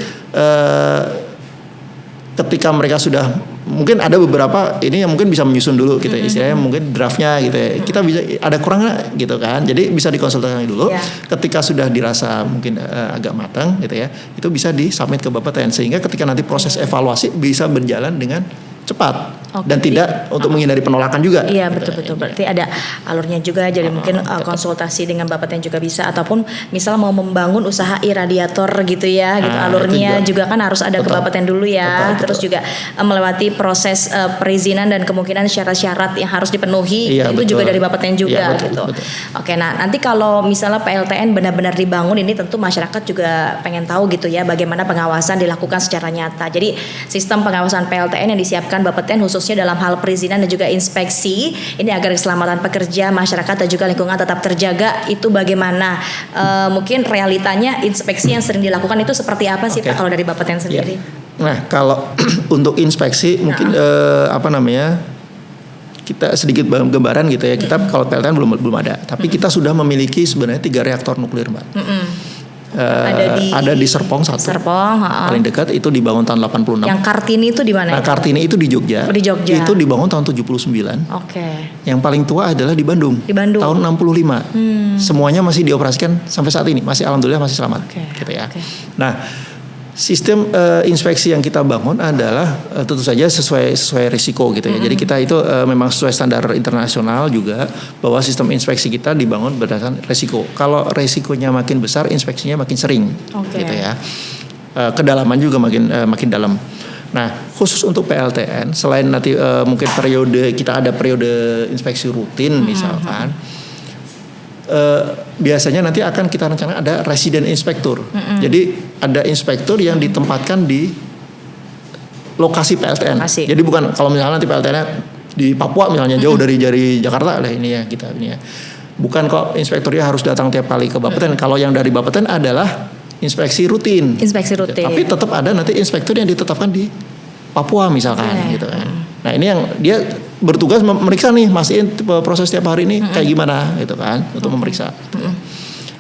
Speaker 1: ketika mereka sudah, mungkin ada beberapa ini yang mungkin bisa menyusun dulu gitu ya, istilahnya mungkin draftnya gitu ya, kita bisa ada kurang nggak gitu kan, jadi bisa dikonsultasikan dulu. Ketika sudah dirasa mungkin agak matang gitu ya, itu bisa disubmit ke Bapeten sehingga ketika nanti proses evaluasi bisa berjalan dengan cepat dan tidak untuk menghindari penolakan juga.
Speaker 2: Iya betul. Berarti ada alurnya juga. Jadi mungkin konsultasi dengan Bapeten juga bisa, ataupun misal mau membangun usaha iradiator gitu ya, gitu alurnya juga kan harus ada ke Bapeten dulu ya. Terus juga melewati proses perizinan dan kemungkinan syarat-syarat yang harus dipenuhi itu juga dari Bapeten juga gitu. Oke, nah nanti kalau misalnya PLTN benar-benar dibangun ini tentu masyarakat juga pengen tahu gitu ya bagaimana pengawasan dilakukan secara nyata. Jadi sistem pengawasan PLTN yang disiapkan Bapeten khususnya dalam hal perizinan dan juga inspeksi ini agar keselamatan pekerja, masyarakat dan juga lingkungan tetap terjaga, itu bagaimana? Mungkin realitanya inspeksi yang sering dilakukan itu seperti apa sih Pak kalau dari Bapeten sendiri?
Speaker 1: Nah, kalau untuk inspeksi mungkin kita sedikit gambaran gitu ya. Kita kalau PLTN belum ada, tapi kita sudah memiliki sebenarnya 3 reaktor nuklir, Mbak. Ada di Serpong satu. Paling dekat itu dibangun tahun 86.
Speaker 2: Yang Kartini itu di mana?
Speaker 1: Nah, Kartini itu di Jogja.
Speaker 2: Di Jogja.
Speaker 1: Itu dibangun tahun 79. Yang paling tua adalah di Bandung. Tahun 65. Semuanya masih dioperasikan sampai saat ini. Masih alhamdulillah masih selamat. Gitu ya. Nah, sistem inspeksi yang kita bangun adalah tentu saja sesuai risiko gitu ya. Jadi kita itu memang sesuai standar internasional juga, bahwa sistem inspeksi kita dibangun berdasarkan risiko. Kalau risikonya makin besar, inspeksinya makin sering, gitu ya. Kedalaman juga makin dalam. Nah, khusus untuk PLTN, selain nanti mungkin kita ada periode inspeksi rutin misalkan. Biasanya nanti akan kita rencanakan ada resident inspektur. Jadi ada inspektur yang ditempatkan di lokasi PLTN. Jadi bukan kalau misalnya nanti PLTN di Papua misalnya jauh dari Jakarta lah ini ya kita ini ya. Bukan kok inspekturnya harus datang tiap kali ke Bapeten. Kalau yang dari Bapeten adalah inspeksi rutin.
Speaker 2: Inspeksi rutin.
Speaker 1: Tapi tetap ada nanti inspektur yang ditetapkan di Papua misalkan gitu kan. Nah ini yang dia bertugas memeriksa nih, mastiin proses tiap hari ini kayak gimana gitu kan, untuk memeriksa.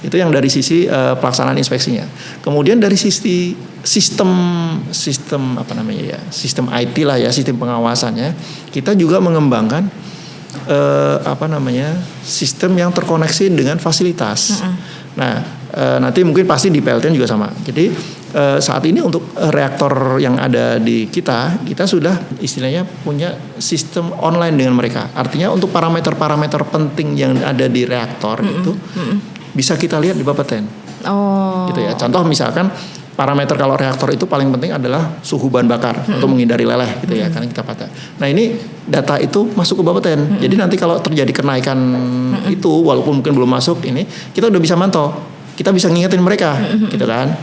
Speaker 1: Itu yang dari sisi pelaksanaan inspeksinya. Kemudian dari sisi sistem apa namanya ya, sistem IT lah ya, sistem pengawasannya, kita juga mengembangkan sistem yang terkoneksi dengan fasilitas. Nah nanti mungkin pasti di PLTN juga sama. Jadi saat ini untuk reaktor yang ada di kita sudah istilahnya punya sistem online dengan mereka. Artinya untuk parameter-parameter penting yang ada di reaktor itu bisa kita lihat di Bapeten. Gitu ya. Contoh misalkan parameter kalau reaktor itu paling penting adalah suhu bahan bakar untuk menghindari leleh gitu ya, karena kita patah. Nah ini data itu masuk ke Bapeten. Jadi nanti kalau terjadi kenaikan itu walaupun mungkin belum masuk ini, kita udah bisa mantau. Kita bisa ngingetin mereka gitu kan.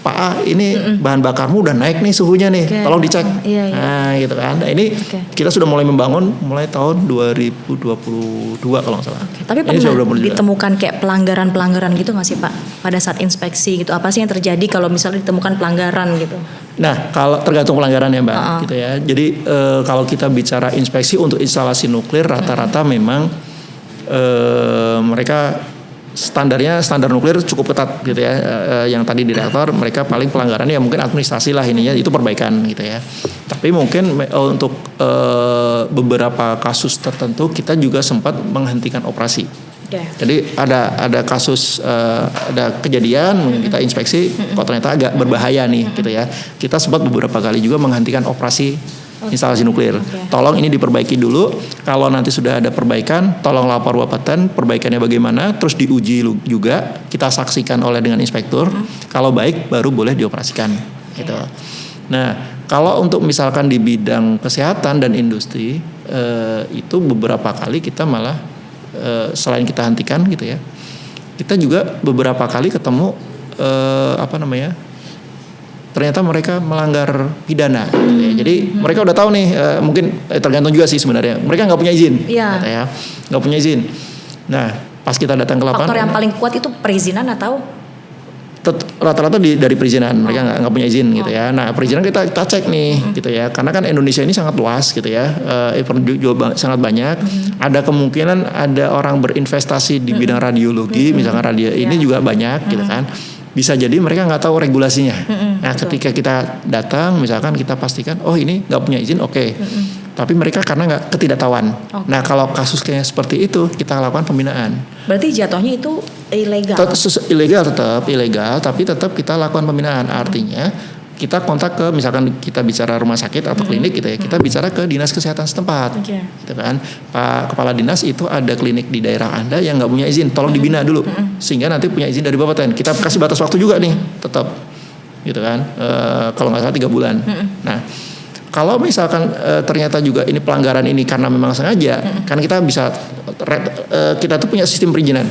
Speaker 1: Pak A, ini bahan bakarmu udah naik nih suhunya nih, tolong dicek. Nah gitu kan. Nah ini kita sudah mulai membangun mulai tahun 2022 kalau nggak salah.
Speaker 2: Tapi pernah ditemukan kayak pelanggaran gitu nggak sih Pak pada saat inspeksi gitu? Apa sih yang terjadi kalau misalnya ditemukan pelanggaran gitu? Nah
Speaker 1: kalau tergantung pelanggarannya Mbak, gitu ya. Jadi kalau kita bicara inspeksi untuk instalasi nuklir rata-rata memang mereka standar nuklir cukup ketat gitu ya. Yang tadi di reaktor mereka paling pelanggarannya ya mungkin administrasi lah ininya, itu perbaikan gitu ya. Tapi mungkin untuk beberapa kasus tertentu kita juga sempat menghentikan operasi. Jadi ada kasus ada kejadian kita inspeksi kok ternyata agak berbahaya nih gitu ya. Kita sempat beberapa kali juga menghentikan operasi instalasi nuklir. Tolong ini diperbaiki dulu. Kalau nanti sudah ada perbaikan, tolong lapor Bapeten perbaikannya bagaimana, terus diuji juga, kita saksikan oleh dengan inspektur. Kalau baik baru boleh dioperasikan gitu. Nah, kalau untuk misalkan di bidang kesehatan dan industri itu beberapa kali kita malah selain kita hentikan gitu ya. Kita juga beberapa kali ketemu ternyata mereka melanggar pidana. Gitu ya. Jadi mereka udah tahu nih, mungkin tergantung juga sih sebenarnya. Mereka nggak punya izin, nggak punya izin. Nah, pas kita datang ke lapangan.
Speaker 2: Faktor yang paling kuat itu perizinan atau?
Speaker 1: Rata-rata dari perizinan, mereka nggak punya izin gitu ya. Nah, perizinan kita cek nih, gitu ya. Karena kan Indonesia ini sangat luas gitu ya, sangat banyak. Ada kemungkinan ada orang berinvestasi di bidang radiologi, misalkan ini juga banyak, gitu kan. Bisa jadi mereka nggak tahu regulasinya. Nah, ketika kita datang, misalkan kita pastikan, oh ini nggak punya izin, oke. Tapi mereka karena nggak ketidaktahuan. Nah, kalau kasus kayak seperti itu, kita lakukan pembinaan.
Speaker 2: Berarti jatuhnya itu ilegal?
Speaker 1: Ilegal, tapi tetap kita lakukan pembinaan. Artinya kita kontak ke, misalkan kita bicara rumah sakit atau klinik gitu ya, kita bicara ke dinas kesehatan setempat, gitu kan. Pak Kepala Dinas itu ada klinik di daerah Anda yang nggak punya izin, tolong dibina dulu, sehingga nanti punya izin dari Bapeten. Kita kasih batas waktu juga nih, tetap, gitu kan. Kalau nggak salah 3 bulan. Nah, kalau misalkan ternyata juga ini pelanggaran ini karena memang sengaja, kan kita bisa kita tuh punya sistem perizinan,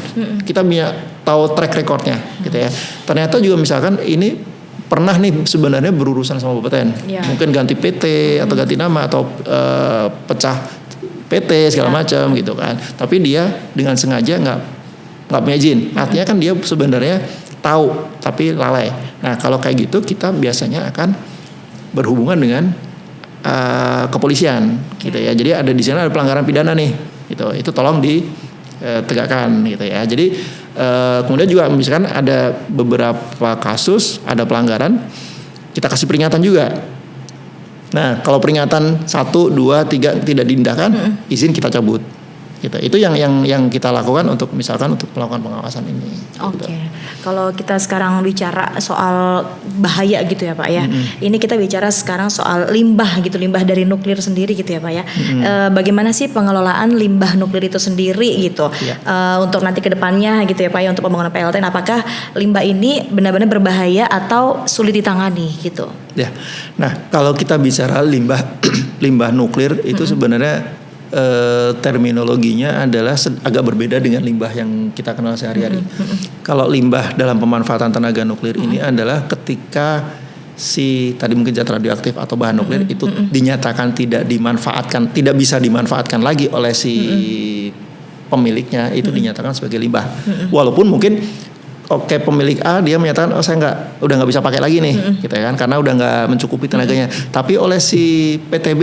Speaker 1: kita punya tahu track recordnya, gitu ya. Ternyata juga misalkan ini pernah nih sebenarnya berurusan sama Bapeten, mungkin ganti PT atau ganti nama atau pecah PT segala macam gitu kan. Tapi dia dengan sengaja nggak punya izin. Artinya kan dia sebenarnya tahu tapi lalai. Nah kalau kayak gitu kita biasanya akan berhubungan dengan kepolisian gitu ya. Jadi ada di sana ada pelanggaran pidana nih, gitu. Itu tolong ditegakkan gitu ya. Jadi kemudian juga misalkan ada beberapa kasus ada pelanggaran, kita kasih peringatan juga. Nah kalau peringatan 1, 2, 3 tidak diindahkan, izin kita cabut. Gitu. Itu yang kita lakukan untuk misalkan untuk melakukan pengawasan ini.
Speaker 2: Oke. Kalau kita sekarang bicara soal bahaya gitu ya Pak ya. Ini kita bicara sekarang soal limbah gitu, limbah dari nuklir sendiri gitu ya Pak ya. Bagaimana sih pengelolaan limbah nuklir itu sendiri gitu. Untuk nanti ke depannya gitu ya Pak ya, untuk pembangunan PLTN, apakah limbah ini benar-benar berbahaya atau sulit ditangani gitu?
Speaker 1: Ya. Nah, kalau kita bicara limbah nuklir itu sebenarnya terminologinya adalah agak berbeda dengan limbah yang kita kenal sehari-hari. Kalau limbah dalam pemanfaatan tenaga nuklir ini adalah ketika tadi mungkin zat radioaktif atau bahan nuklir itu dinyatakan tidak bisa dimanfaatkan lagi oleh si pemiliknya, itu dinyatakan sebagai limbah. Walaupun mungkin pemilik A dia menyatakan saya udah nggak bisa pakai lagi nih, gitu kan, karena udah nggak mencukupi tenaganya. Tapi oleh si PTB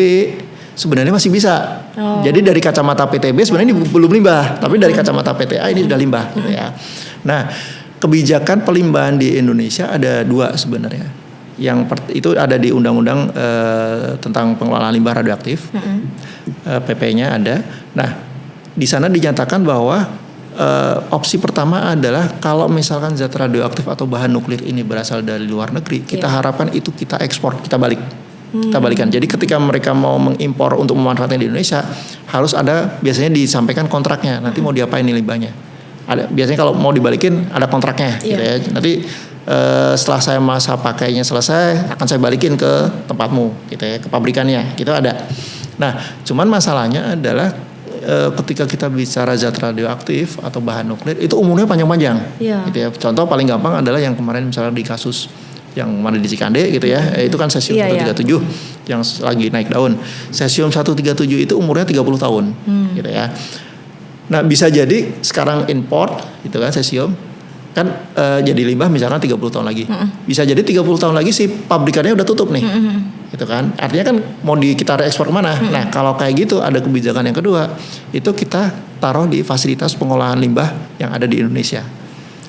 Speaker 1: sebenarnya masih bisa.
Speaker 2: Oh.
Speaker 1: Jadi dari kacamata PTB sebenarnya ini belum limbah, tapi dari kacamata PTA ini sudah limbah gitu ya. Nah, kebijakan pelimbahan di Indonesia ada 2 sebenarnya. Itu ada di Undang-Undang tentang pengelolaan limbah radioaktif. PP-nya ada. Nah, di sana dinyatakan bahwa opsi pertama adalah kalau misalkan zat radioaktif atau bahan nuklir ini berasal dari luar negeri, kita harapkan itu kita ekspor, kita balikan. Jadi ketika mereka mau mengimpor untuk memanfaatkan di Indonesia, harus ada biasanya disampaikan kontraknya. Nanti mau diapain nih limbahnya? Biasanya kalau mau dibalikin ada kontraknya, gitu ya. Nanti setelah saya masa pakainya selesai, akan saya balikin ke tempatmu, gitu ya, ke pabrikannya, gitu ada. Nah, cuman masalahnya adalah ketika kita bicara zat radioaktif atau bahan nuklir itu umurnya panjang-panjang, gitu ya. Contoh paling gampang adalah yang kemarin misalnya di kasus yang mana di Cikande gitu ya, itu kan cesium 137 yang lagi naik daun. Cesium 137 itu umurnya 30 tahun, gitu ya. Nah, bisa jadi sekarang import gitu kan cesium kan jadi limbah misalkan 30 tahun lagi. Bisa jadi 30 tahun lagi si pabrikannya udah tutup nih. Gitu kan. Artinya kan mau kita reekspor kemana? Nah, kalau kayak gitu ada kebijakan yang kedua, itu kita taruh di fasilitas pengolahan limbah yang ada di Indonesia.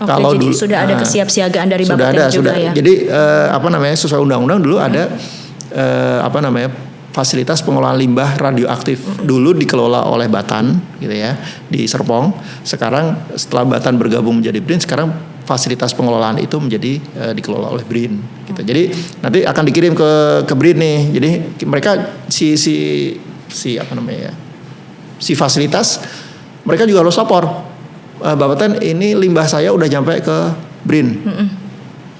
Speaker 2: Oke, kalau jadi sudah ada kesiapsiagaan dari Bapeten juga ya.
Speaker 1: Jadi sesuai undang-undang dulu ada fasilitas pengolahan limbah radioaktif. Dulu dikelola oleh Batan gitu ya di Serpong. Sekarang setelah Batan bergabung menjadi BRIN, sekarang fasilitas pengelolaan itu menjadi dikelola oleh BRIN gitu. Jadi nanti akan dikirim ke BRIN nih. Jadi mereka si fasilitas mereka juga harus lapor. Bapeten ini limbah saya udah sampai ke BRIN.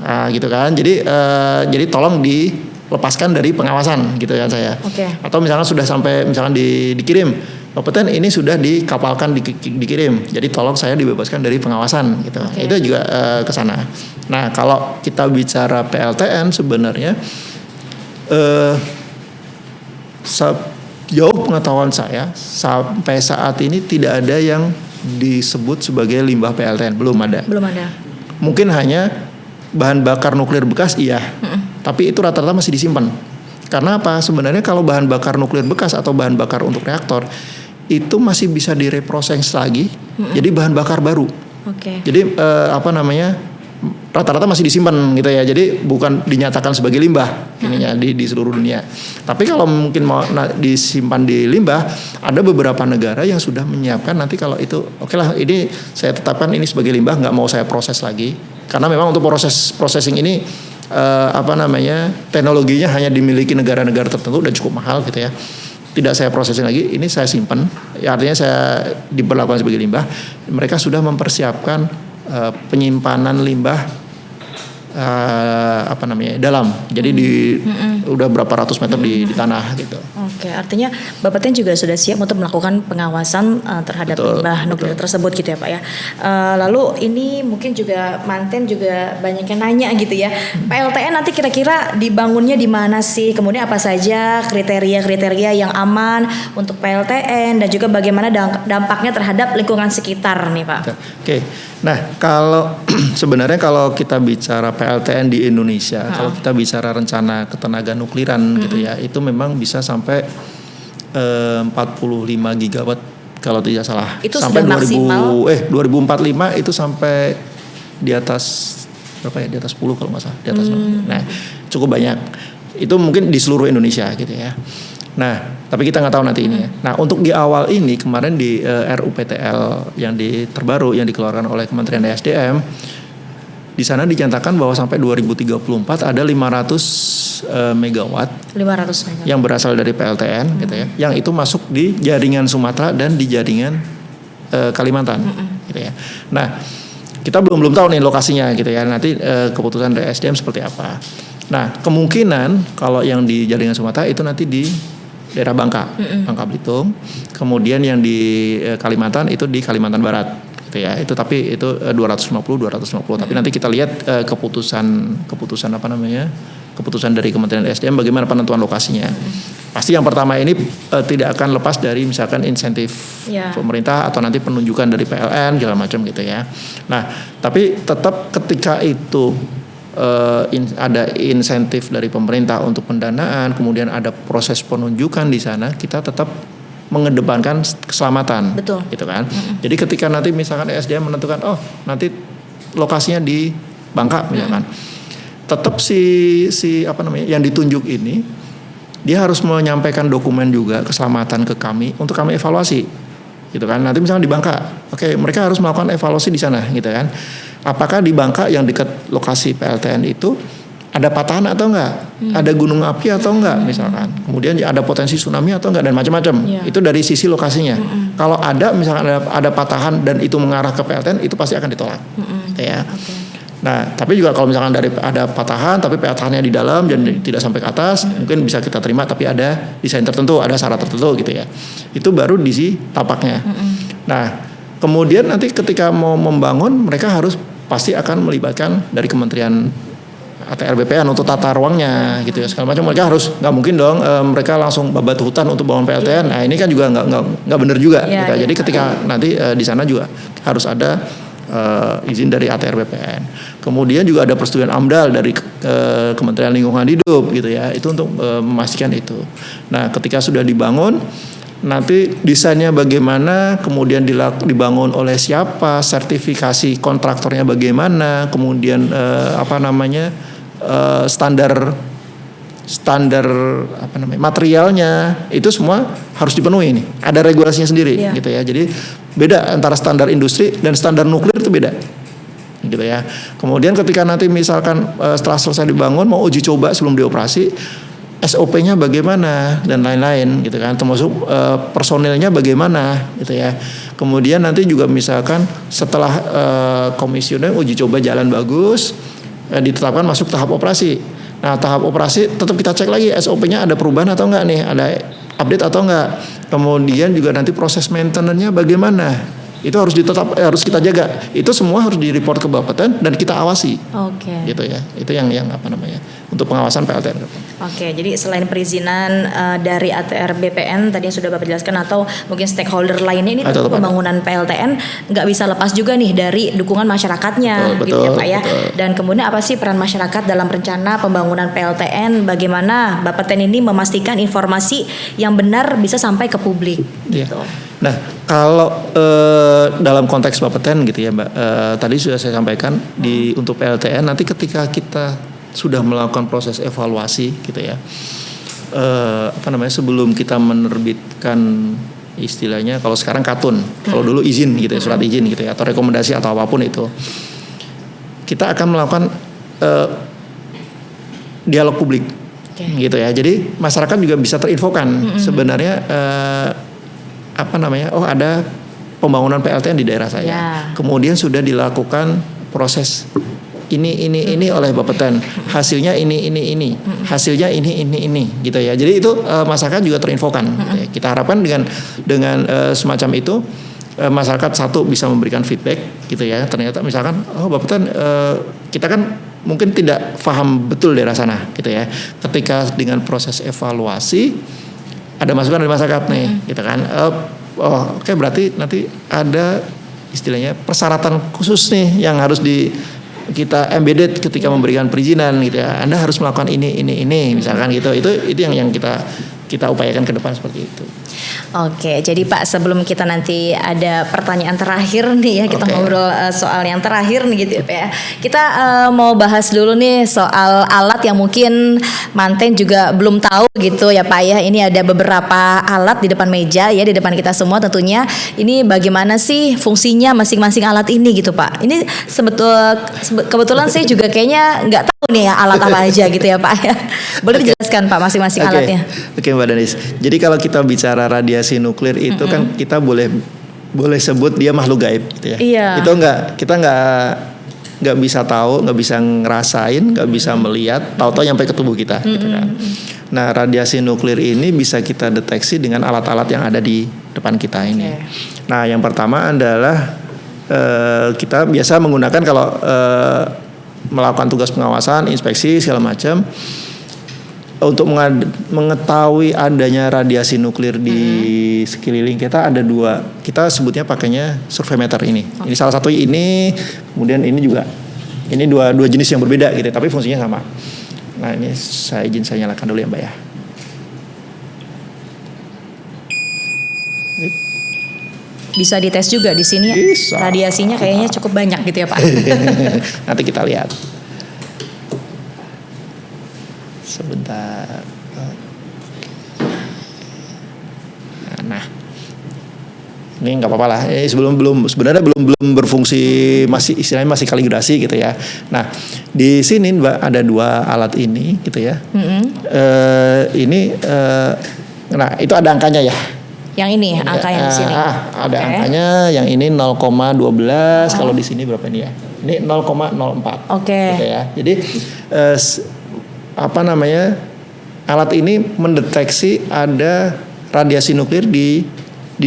Speaker 1: Nah, gitu kan. Jadi tolong dilepaskan dari pengawasan gitu kan saya. Atau misalnya sudah sampai misalkan dikirim, Bapeten ini sudah dikapalkan dikirim. Jadi tolong saya dibebaskan dari pengawasan gitu. Itu juga ke sana. Nah, kalau kita bicara PLTN sebenarnya sejauh pengetahuan saya sampai saat ini tidak ada yang disebut sebagai limbah PLTN, belum ada. Mungkin hanya bahan bakar nuklir bekas tapi itu rata-rata masih disimpan. Karena apa? Sebenarnya kalau bahan bakar nuklir bekas atau bahan bakar untuk reaktor itu masih bisa direproses lagi jadi bahan bakar baru. Jadi rata-rata masih disimpan gitu ya. Jadi bukan dinyatakan sebagai limbah ininya di seluruh dunia. Tapi kalau mungkin mau disimpan di limbah, ada beberapa negara yang sudah menyiapkan nanti kalau itu ini saya tetapkan ini sebagai limbah, nggak mau saya proses lagi. Karena memang untuk processing ini teknologinya hanya dimiliki negara-negara tertentu dan cukup mahal gitu ya. Tidak saya prosesing lagi, ini saya simpan. Ya, artinya saya diperlakukan sebagai limbah. Mereka sudah mempersiapkan penyimpanan limbah dalam. Jadi udah berapa ratus meter di tanah gitu.
Speaker 2: Artinya Bapeten juga sudah siap untuk melakukan pengawasan terhadap limbah nuklir tersebut gitu ya Pak ya. Lalu ini mungkin juga Manten juga banyak yang nanya gitu ya. PLTN nanti kira-kira dibangunnya di mana sih? Kemudian apa saja kriteria-kriteria yang aman untuk PLTN dan juga bagaimana dampaknya terhadap lingkungan sekitar nih Pak?
Speaker 1: Nah, sebenarnya kalau kita bicara PLTN di Indonesia, kalau kita bicara rencana ketenaga nukliran gitu ya, itu memang bisa sampai 45 gigawatt kalau tidak salah.
Speaker 2: Itu
Speaker 1: sampai
Speaker 2: sudah maksimal?
Speaker 1: 2045 itu sampai di atas berapa ya? Di atas 10 kalau nggak salah, di atas. Nah, cukup banyak. Itu mungkin di seluruh Indonesia gitu ya. Nah, tapi kita nggak tahu nanti ini ya. Nah, untuk di awal ini kemarin di RUPTL yang terbaru yang dikeluarkan oleh Kementerian SDM, di sana dinyatakan bahwa sampai 2034 ada 500 megawatt yang berasal dari PLTN gitu ya, yang itu masuk di jaringan Sumatera dan di jaringan Kalimantan gitu ya. Nah, kita belum tahu nih lokasinya gitu ya. Nanti keputusan dari SDM seperti apa. Nah, kemungkinan kalau yang di jaringan Sumatera itu nanti di daerah Bangka Belitung. Kemudian yang di Kalimantan itu di Kalimantan Barat gitu ya. Itu tapi itu 250. Tapi nanti kita lihat keputusan dari Kementerian SDM bagaimana penentuan lokasinya. Pasti yang pertama ini tidak akan lepas dari misalkan insentif pemerintah atau nanti penunjukan dari PLN segala macam gitu ya. Nah, tapi tetap ketika itu ada insentif dari pemerintah untuk pendanaan, kemudian ada proses penunjukan di sana, kita tetap mengedepankan keselamatan.
Speaker 2: Betul.
Speaker 1: Gitu kan. Jadi ketika nanti misalkan ESDM menentukan nanti lokasinya di Bangka misalkan. Tetap yang ditunjuk ini dia harus menyampaikan dokumen juga keselamatan ke kami untuk kami evaluasi. Gitu kan. Nanti misalkan di Bangka, oke, mereka harus melakukan evaluasi di sana gitu kan. Apakah di Bangka yang dekat lokasi PLTN itu ada patahan atau enggak, ada gunung api atau enggak misalkan, kemudian ada potensi tsunami atau enggak dan macam-macam. Itu dari sisi lokasinya. Kalau ada misalkan ada patahan dan itu mengarah ke PLTN, itu pasti akan ditolak. Ya. Nah, tapi juga kalau misalkan ada patahan tapi patahannya di dalam dan tidak sampai ke atas, mungkin bisa kita terima, tapi ada desain tertentu, ada syarat tertentu gitu ya. Itu baru di si tapaknya. Nah, kemudian nanti ketika mau membangun, mereka harus pasti akan melibatkan dari Kementerian ATR BPN untuk tata ruangnya gitu ya, segala macam. Mereka harus, nggak mungkin dong mereka langsung babat hutan untuk bangun PLTN. Nah, ini kan juga nggak benar juga gitu. Jadi ketika nanti di sana juga harus ada izin dari ATR BPN. Kemudian juga ada persetujuan AMDAL dari Kementerian Lingkungan Hidup gitu ya. Itu untuk memastikan itu. Nah, ketika sudah dibangun, nanti desainnya bagaimana, kemudian dibangun oleh siapa, sertifikasi kontraktornya bagaimana, kemudian standar materialnya itu semua harus dipenuhi nih. Ada regulasinya sendiri gitu ya. Jadi beda antara standar industri dan standar nuklir itu beda. Gitu ya. Kemudian ketika nanti misalkan setelah selesai dibangun mau uji coba sebelum dioperasi, SOP-nya bagaimana dan lain-lain gitu kan, termasuk personilnya bagaimana gitu ya. Kemudian nanti juga misalkan setelah komisioner uji coba jalan bagus, ditetapkan masuk tahap operasi. Nah, tahap operasi tetap kita cek lagi SOP-nya ada perubahan atau enggak nih, ada update atau enggak. Kemudian juga nanti proses maintenance-nya bagaimana. Itu harus harus kita jaga. Itu semua harus di-report ke Bapeten dan kita awasi. Gitu ya. Itu yang untuk pengawasan PLTN.
Speaker 2: Jadi selain perizinan dari ATR BPN tadi yang sudah Bapak jelaskan atau mungkin stakeholder lainnya, ini pembangunan PLTN nggak bisa lepas juga nih dari dukungan masyarakatnya, gitu ya Pak ya. Dan kemudian apa sih peran masyarakat dalam rencana pembangunan PLTN? Bagaimana Bapeten ini memastikan informasi yang benar bisa sampai ke publik? Gitu.
Speaker 1: Nah, kalau dalam konteks Bapeten gitu ya Mbak, tadi sudah saya sampaikan untuk PLTN nanti ketika kita sudah melakukan proses evaluasi gitu ya, sebelum kita menerbitkan istilahnya, kalau sekarang katun, kalau dulu izin gitu ya, surat izin gitu ya, atau rekomendasi atau apapun itu, kita akan melakukan dialog publik gitu ya. Jadi masyarakat juga bisa terinfokan sebenarnya ada pembangunan PLTN di daerah saya. Kemudian sudah dilakukan proses ini oleh Bapeten. Hasilnya ini. Hasilnya ini gitu ya. Jadi itu masyarakat juga terinfokan. Gitu ya. Kita harapkan dengan semacam itu masyarakat satu bisa memberikan feedback gitu ya. Ternyata misalkan Bapeten kita kan mungkin tidak paham betul daerah sana gitu ya. Ketika dengan proses evaluasi ada masukan dari masyarakat nih, gitu kan. Oke, berarti nanti ada istilahnya persyaratan khusus nih yang harus kita embedded ketika memberikan perizinan gitu ya. Anda harus melakukan ini misalkan gitu. Itu yang kita upayakan ke depan seperti itu.
Speaker 2: Jadi Pak, sebelum kita nanti ada pertanyaan terakhir nih ya, kita ngobrol soal yang terakhir nih gitu ya Pak ya. Kita mau bahas dulu nih soal alat yang mungkin Manten juga belum tahu gitu ya Pak ya. Ini ada beberapa alat di depan meja ya, di depan kita semua tentunya. Ini bagaimana sih fungsinya masing-masing alat ini gitu Pak. Ini kebetulan saya juga kayaknya nggak tahu nih ya alat apa aja gitu ya Pak ya. Boleh dijelaskan Pak masing-masing alatnya?
Speaker 1: Mbak Danis. Jadi kalau kita bicara radiasi nuklir itu kan kita boleh sebut dia makhluk gaib gitu ya.
Speaker 2: Iya.
Speaker 1: Itu kita nggak bisa tahu, nggak bisa ngerasain, nggak bisa melihat, tahu-tahu sampai ke tubuh kita gitu kan. Nah, radiasi nuklir ini bisa kita deteksi dengan alat-alat yang ada di depan kita ini. Nah, yang pertama adalah kita biasa menggunakan kalau melakukan tugas pengawasan, inspeksi segala macam. Untuk mengetahui adanya radiasi nuklir di sekeliling kita ada dua. Kita sebutnya pakainya surveimeter ini. Ini salah satu ini, kemudian ini juga Ini dua jenis yang berbeda gitu, tapi fungsinya sama. Nah ini saya nyalakan dulu ya Mbak ya.
Speaker 2: Bisa dites juga di sini.
Speaker 1: Bisa.
Speaker 2: Radiasinya kayaknya cukup banyak gitu ya Pak.
Speaker 1: Nanti kita lihat. Sebentar. Nah, ini nggak apa-apa lah. Sebenarnya belum berfungsi, masih istilahnya masih kalibrasi gitu ya. Nah, di sini Mbak ada 2 alat ini gitu ya. Nah itu ada angkanya ya.
Speaker 2: Yang ini angka yang di sini.
Speaker 1: Ada angkanya, yang ini 0,12. Kalau di sini berapa ini ya? Ini 0,04.
Speaker 2: Oke.
Speaker 1: Gitu ya. Jadi alat ini mendeteksi ada radiasi nuklir di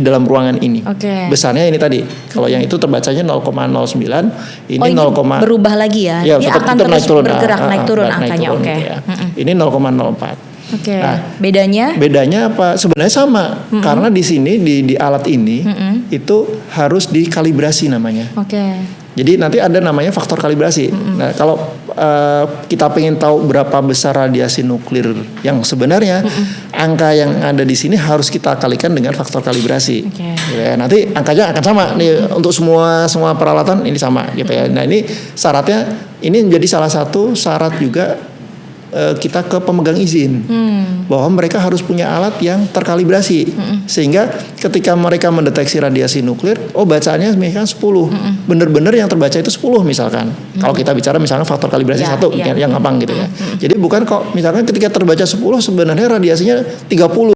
Speaker 1: dalam ruangan ini.
Speaker 2: Oke.
Speaker 1: Besarnya ini tadi. Kalau yang itu terbacanya 0,09, ini 0,
Speaker 2: berubah lagi ya.
Speaker 1: Ya,
Speaker 2: Dia
Speaker 1: tetap
Speaker 2: akan terus
Speaker 1: naik turun.
Speaker 2: bergerak naik turun angkanya.
Speaker 1: Turun,
Speaker 2: Oke.
Speaker 1: gitu ya. Ini 0,04.
Speaker 2: Oke.
Speaker 1: Nah,
Speaker 2: bedanya
Speaker 1: apa? Sebenarnya sama. Karena di sini di alat ini itu harus dikalibrasi namanya.
Speaker 2: Oke.
Speaker 1: Jadi nanti ada namanya faktor kalibrasi. Nah, kalau kita pengen tahu berapa besar radiasi nuklir yang sebenarnya, angka yang ada di sini harus kita kalikan dengan faktor kalibrasi.
Speaker 2: Okay.
Speaker 1: Ya, nanti angkanya akan sama nih untuk semua peralatan ini sama gitu ya. Nah, ini syaratnya ini menjadi salah satu syarat juga kita ke pemegang izin bahwa mereka harus punya alat yang terkalibrasi sehingga ketika mereka mendeteksi radiasi nuklir, bacaannya misalkan 10, bener-bener yang terbaca itu 10 misalkan. Kalau kita bicara misalnya faktor kalibrasi 1 yang gampang gitu ya. Jadi bukan kok misalkan ketika terbaca 10 sebenarnya radiasinya 30.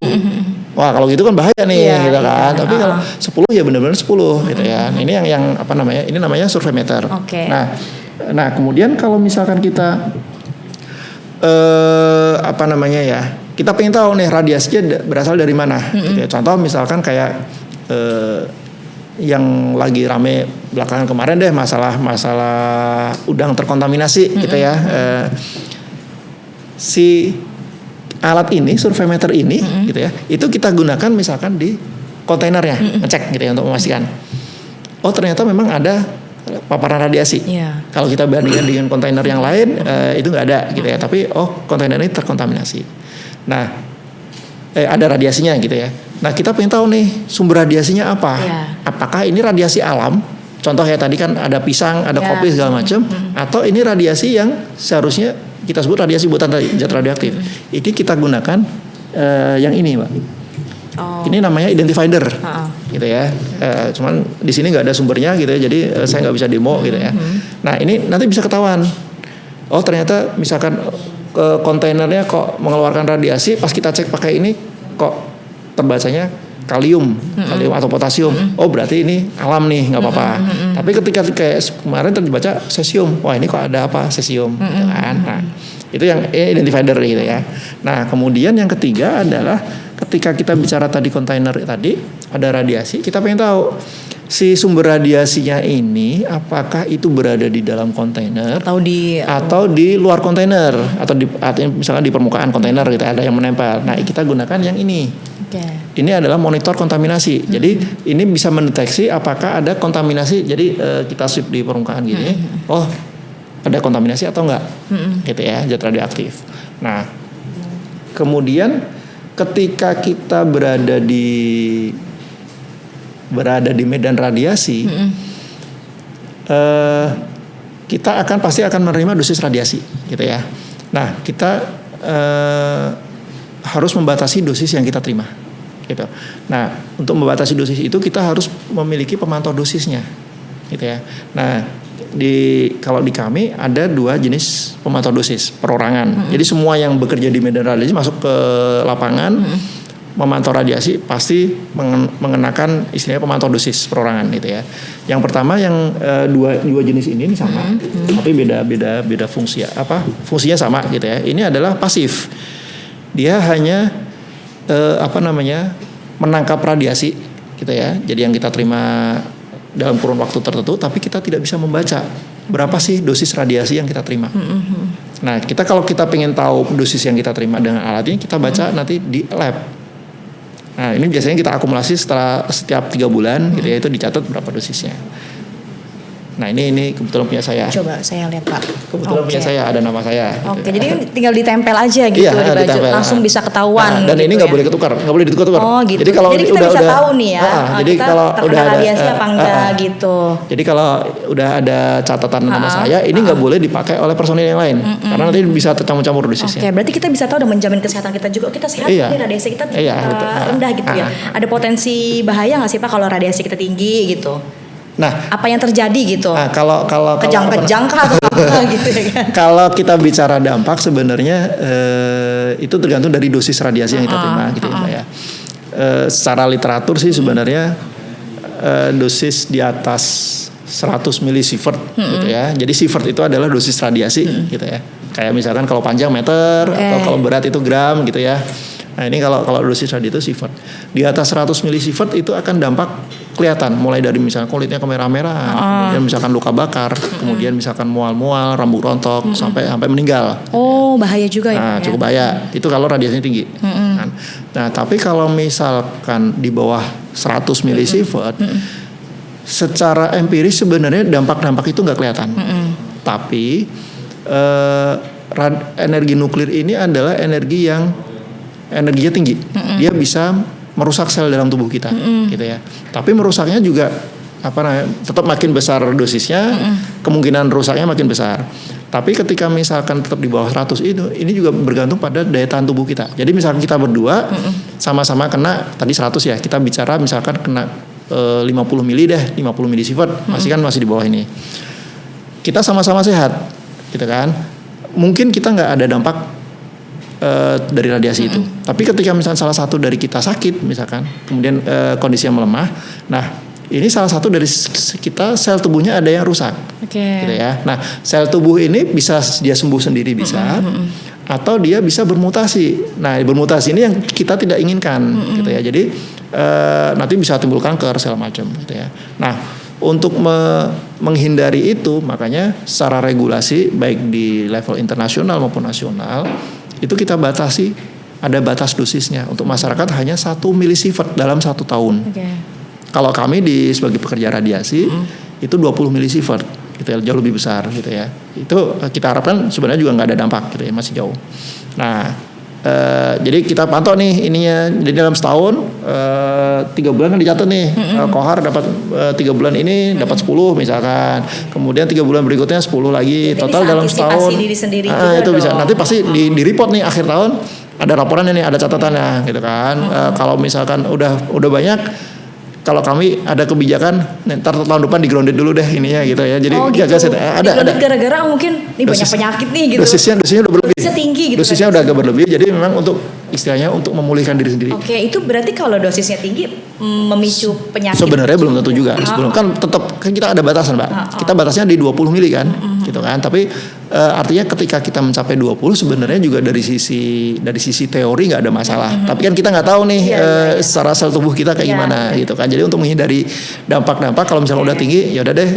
Speaker 1: Wah kalau gitu kan bahaya nih gitu kan. Tapi kalau 10 ya benar-benar 10 gitu ya. Ini yang apa namanya? Ini namanya survei meter.
Speaker 2: Okay.
Speaker 1: Nah kemudian kalau misalkan kita kita pengen tahu nih radiasinya berasal dari mana. Gitu ya. Contoh misalkan kayak yang lagi rame belakangan kemarin deh masalah udang terkontaminasi gitu ya. Si alat ini, survei meter ini gitu ya, itu kita gunakan misalkan di kontainernya, ngecek gitu ya untuk memastikan. Oh ternyata memang ada paparan radiasi. Kalau kita bandingkan dengan kontainer yang lain itu nggak ada gitu ya. Tapi kontainer ini terkontaminasi. Nah ada radiasinya gitu ya. Nah kita pengen tahu nih sumber radiasinya apa? Apakah ini radiasi alam? Contoh ya tadi kan ada pisang, ada kopi segala macam. Atau ini radiasi yang seharusnya kita sebut radiasi buatan tadi, zat radioaktif. Ini kita gunakan yang ini, Mbak. Ini namanya identifier, gitu ya. Cuman di sini nggak ada sumbernya, gitu ya. Jadi saya nggak bisa demo, gitu ya. Nah ini nanti bisa ketahuan. Oh ternyata misalkan kontainernya kok mengeluarkan radiasi, pas kita cek pakai ini kok terbacanya kalium atau potasium. Oh berarti ini alam nih, nggak apa-apa. Tapi ketika kayak kemarin terbaca cesium, wah ini kok ada apa cesium, gitu kan. Nah itu yang identifier gitu ya. Nah kemudian yang ketiga adalah ketika kita bicara tadi kontainer tadi ada radiasi, kita pengen tahu si sumber radiasinya ini apakah itu berada di dalam kontainer atau di luar kontainer atau misalkan di permukaan kontainer gitu ada yang menempel. Nah kita gunakan yang ini. Ini adalah monitor kontaminasi. Jadi ini bisa mendeteksi apakah ada kontaminasi. Jadi kita sweep di permukaan gini, oh ada kontaminasi atau enggak, gitu ya, zat radioaktif. Nah kemudian ketika kita berada di medan radiasi, kita pasti akan menerima dosis radiasi, gitu ya. Nah kita harus membatasi dosis yang kita terima, gitu. Nah untuk membatasi dosis itu kita harus memiliki pemantau dosisnya, gitu ya. Nah kalau di kami ada 2 jenis pemantau dosis perorangan. Jadi semua yang bekerja di medan radiasi masuk ke lapangan memantau radiasi pasti mengenakan istilahnya pemantau dosis perorangan gitu ya. Yang pertama yang dua jenis ini sama, tapi beda fungsi fungsinya sama gitu ya. Ini adalah pasif. Dia hanya menangkap radiasi gitu ya. Jadi yang kita terima dalam kurun waktu tertentu, tapi kita tidak bisa membaca berapa sih dosis radiasi yang kita terima. Nah, kalau kita pengen tahu dosis yang kita terima dengan alat ini, kita baca nanti di lab. Nah, ini biasanya kita akumulasi setelah setiap 3 bulan, gitu ya, itu dicatat berapa dosisnya. Nah ini kebetulan punya saya.
Speaker 2: Coba saya lihat Pak.
Speaker 1: Kebetulan punya saya, ada nama saya.
Speaker 2: Oke, jadi tinggal ditempel aja gitu
Speaker 1: Iya,
Speaker 2: di baju,
Speaker 1: ditempel.
Speaker 2: langsung bisa ketahuan.
Speaker 1: Dan
Speaker 2: gitu
Speaker 1: ini nggak boleh ketukar, nggak boleh ditukar-tukar.
Speaker 2: Oh gitu.
Speaker 1: Jadi kalau
Speaker 2: kita bisa tahu nih ya.
Speaker 1: jadi
Speaker 2: kita
Speaker 1: kalau
Speaker 2: terkena
Speaker 1: udah ada
Speaker 2: radiasi apa enggak gitu.
Speaker 1: Jadi kalau udah ada catatan nama saya, ini nggak boleh dipakai oleh personil yang lain, karena nanti bisa tercampur-campur dosisnya.
Speaker 2: Oke, berarti kita bisa tahu dan menjamin kesehatan kita juga. Kita sehat,
Speaker 1: Iya.
Speaker 2: nih radiasi kita
Speaker 1: Betul.
Speaker 2: rendah gitu ya. Ada potensi bahaya nggak sih Pak kalau radiasi kita tinggi gitu?
Speaker 1: Nah,
Speaker 2: Apa yang terjadi gitu?
Speaker 1: kalau
Speaker 2: Kejang-kejang kah atau apa gitu ya kan?
Speaker 1: kalau kita bicara dampak sebenarnya itu tergantung dari dosis radiasi yang kita terima gitu ya Mbak ya. Secara literatur sih sebenarnya dosis di atas 100 milisievert gitu ya. Jadi sievert itu adalah dosis radiasi gitu ya. Kayak misalkan kalau panjang meter atau kalau berat itu gram gitu ya. Nah ini kalau dosis radiasi itu sievert. Di atas 100 milisievert itu akan dampak kelihatan, mulai dari misalnya kulitnya kemerah-merah, kemudian misalkan luka bakar, kemudian misalkan mual-mual, rambut rontok, sampai meninggal.
Speaker 2: Oh bahaya juga ya.
Speaker 1: Nah cukup bahaya. Itu kalau radiasinya tinggi. Nah tapi kalau misalkan di bawah 100 milisievert, secara empiris sebenarnya dampak-dampak itu nggak kelihatan. Tapi energi nuklir ini adalah energi yang energinya tinggi. Dia bisa merusak sel dalam tubuh kita, gitu ya. Tapi merusaknya juga tetap makin besar dosisnya, kemungkinan rusaknya makin besar. Tapi ketika misalkan tetap di bawah 100 ini juga bergantung pada daya tahan tubuh kita. Jadi misalkan kita berdua sama-sama kena tadi 100 ya, kita bicara misalkan kena 50 mili deh, 50 milisievert, masih di bawah ini. Kita sama-sama sehat, gitu kan. Mungkin kita nggak ada dampak dari radiasi itu. Tapi ketika misalnya salah satu dari kita sakit misalkan, kemudian kondisinya melemah, nah ini salah satu dari kita sel tubuhnya ada yang rusak, gitu ya. Nah sel tubuh ini bisa dia sembuh sendiri bisa, atau dia bisa bermutasi. Nah bermutasi ini yang kita tidak inginkan, gitu ya. Jadi nanti bisa timbul kanker segala macam, gitu ya. Nah untuk menghindari itu, makanya secara regulasi baik di level internasional maupun nasional itu kita batasi, ada batas dosisnya untuk masyarakat hanya 1 milisievert dalam 1 tahun. Kalau kami sebagai pekerja radiasi itu 20 milisievert, gitu ya, jauh lebih besar gitu ya. Itu kita harapkan sebenarnya juga nggak ada dampak gitu ya, masih jauh. Nah jadi kita pantau nih ininya, jadi dalam setahun 3 bulan kan dicatat nih, kohar dapat 3 bulan ini dapat 10 misalkan, kemudian 3 bulan berikutnya 10 lagi,
Speaker 2: jadi
Speaker 1: total dalam setahun.
Speaker 2: diri sendiri juga
Speaker 1: itu bisa,
Speaker 2: dong.
Speaker 1: nanti pasti di report nih akhir tahun ada laporannya nih, ada catatannya gitu kan. Kalau misalkan udah banyak, kalau kami ada kebijakan, ntar tahun depan di-grounded dulu deh ininya gitu ya. Jadi
Speaker 2: gitu.
Speaker 1: ada
Speaker 2: gara-gara mungkin ini banyak penyakit nih gitu.
Speaker 1: Dosisnya udah berlebih.
Speaker 2: Dosisnya tinggi gitu.
Speaker 1: Dosisnya udah agak berlebih. Jadi memang untuk istilahnya untuk memulihkan diri sendiri.
Speaker 2: Oke, itu berarti kalau dosisnya tinggi memicu penyakit.
Speaker 1: Sebenarnya belum tentu juga. Sebelum kan tetap kita ada batasan, Mbak. Kita batasnya di 20 mili kan, gitu kan. Tapi artinya ketika kita mencapai 20 sebenarnya juga dari sisi teori nggak ada masalah. Tapi kan kita nggak tahu nih secara sel tubuh kita kayak gimana gitu kan. Jadi untuk menghindari dampak-dampak kalau misalnya udah tinggi, ya udah deh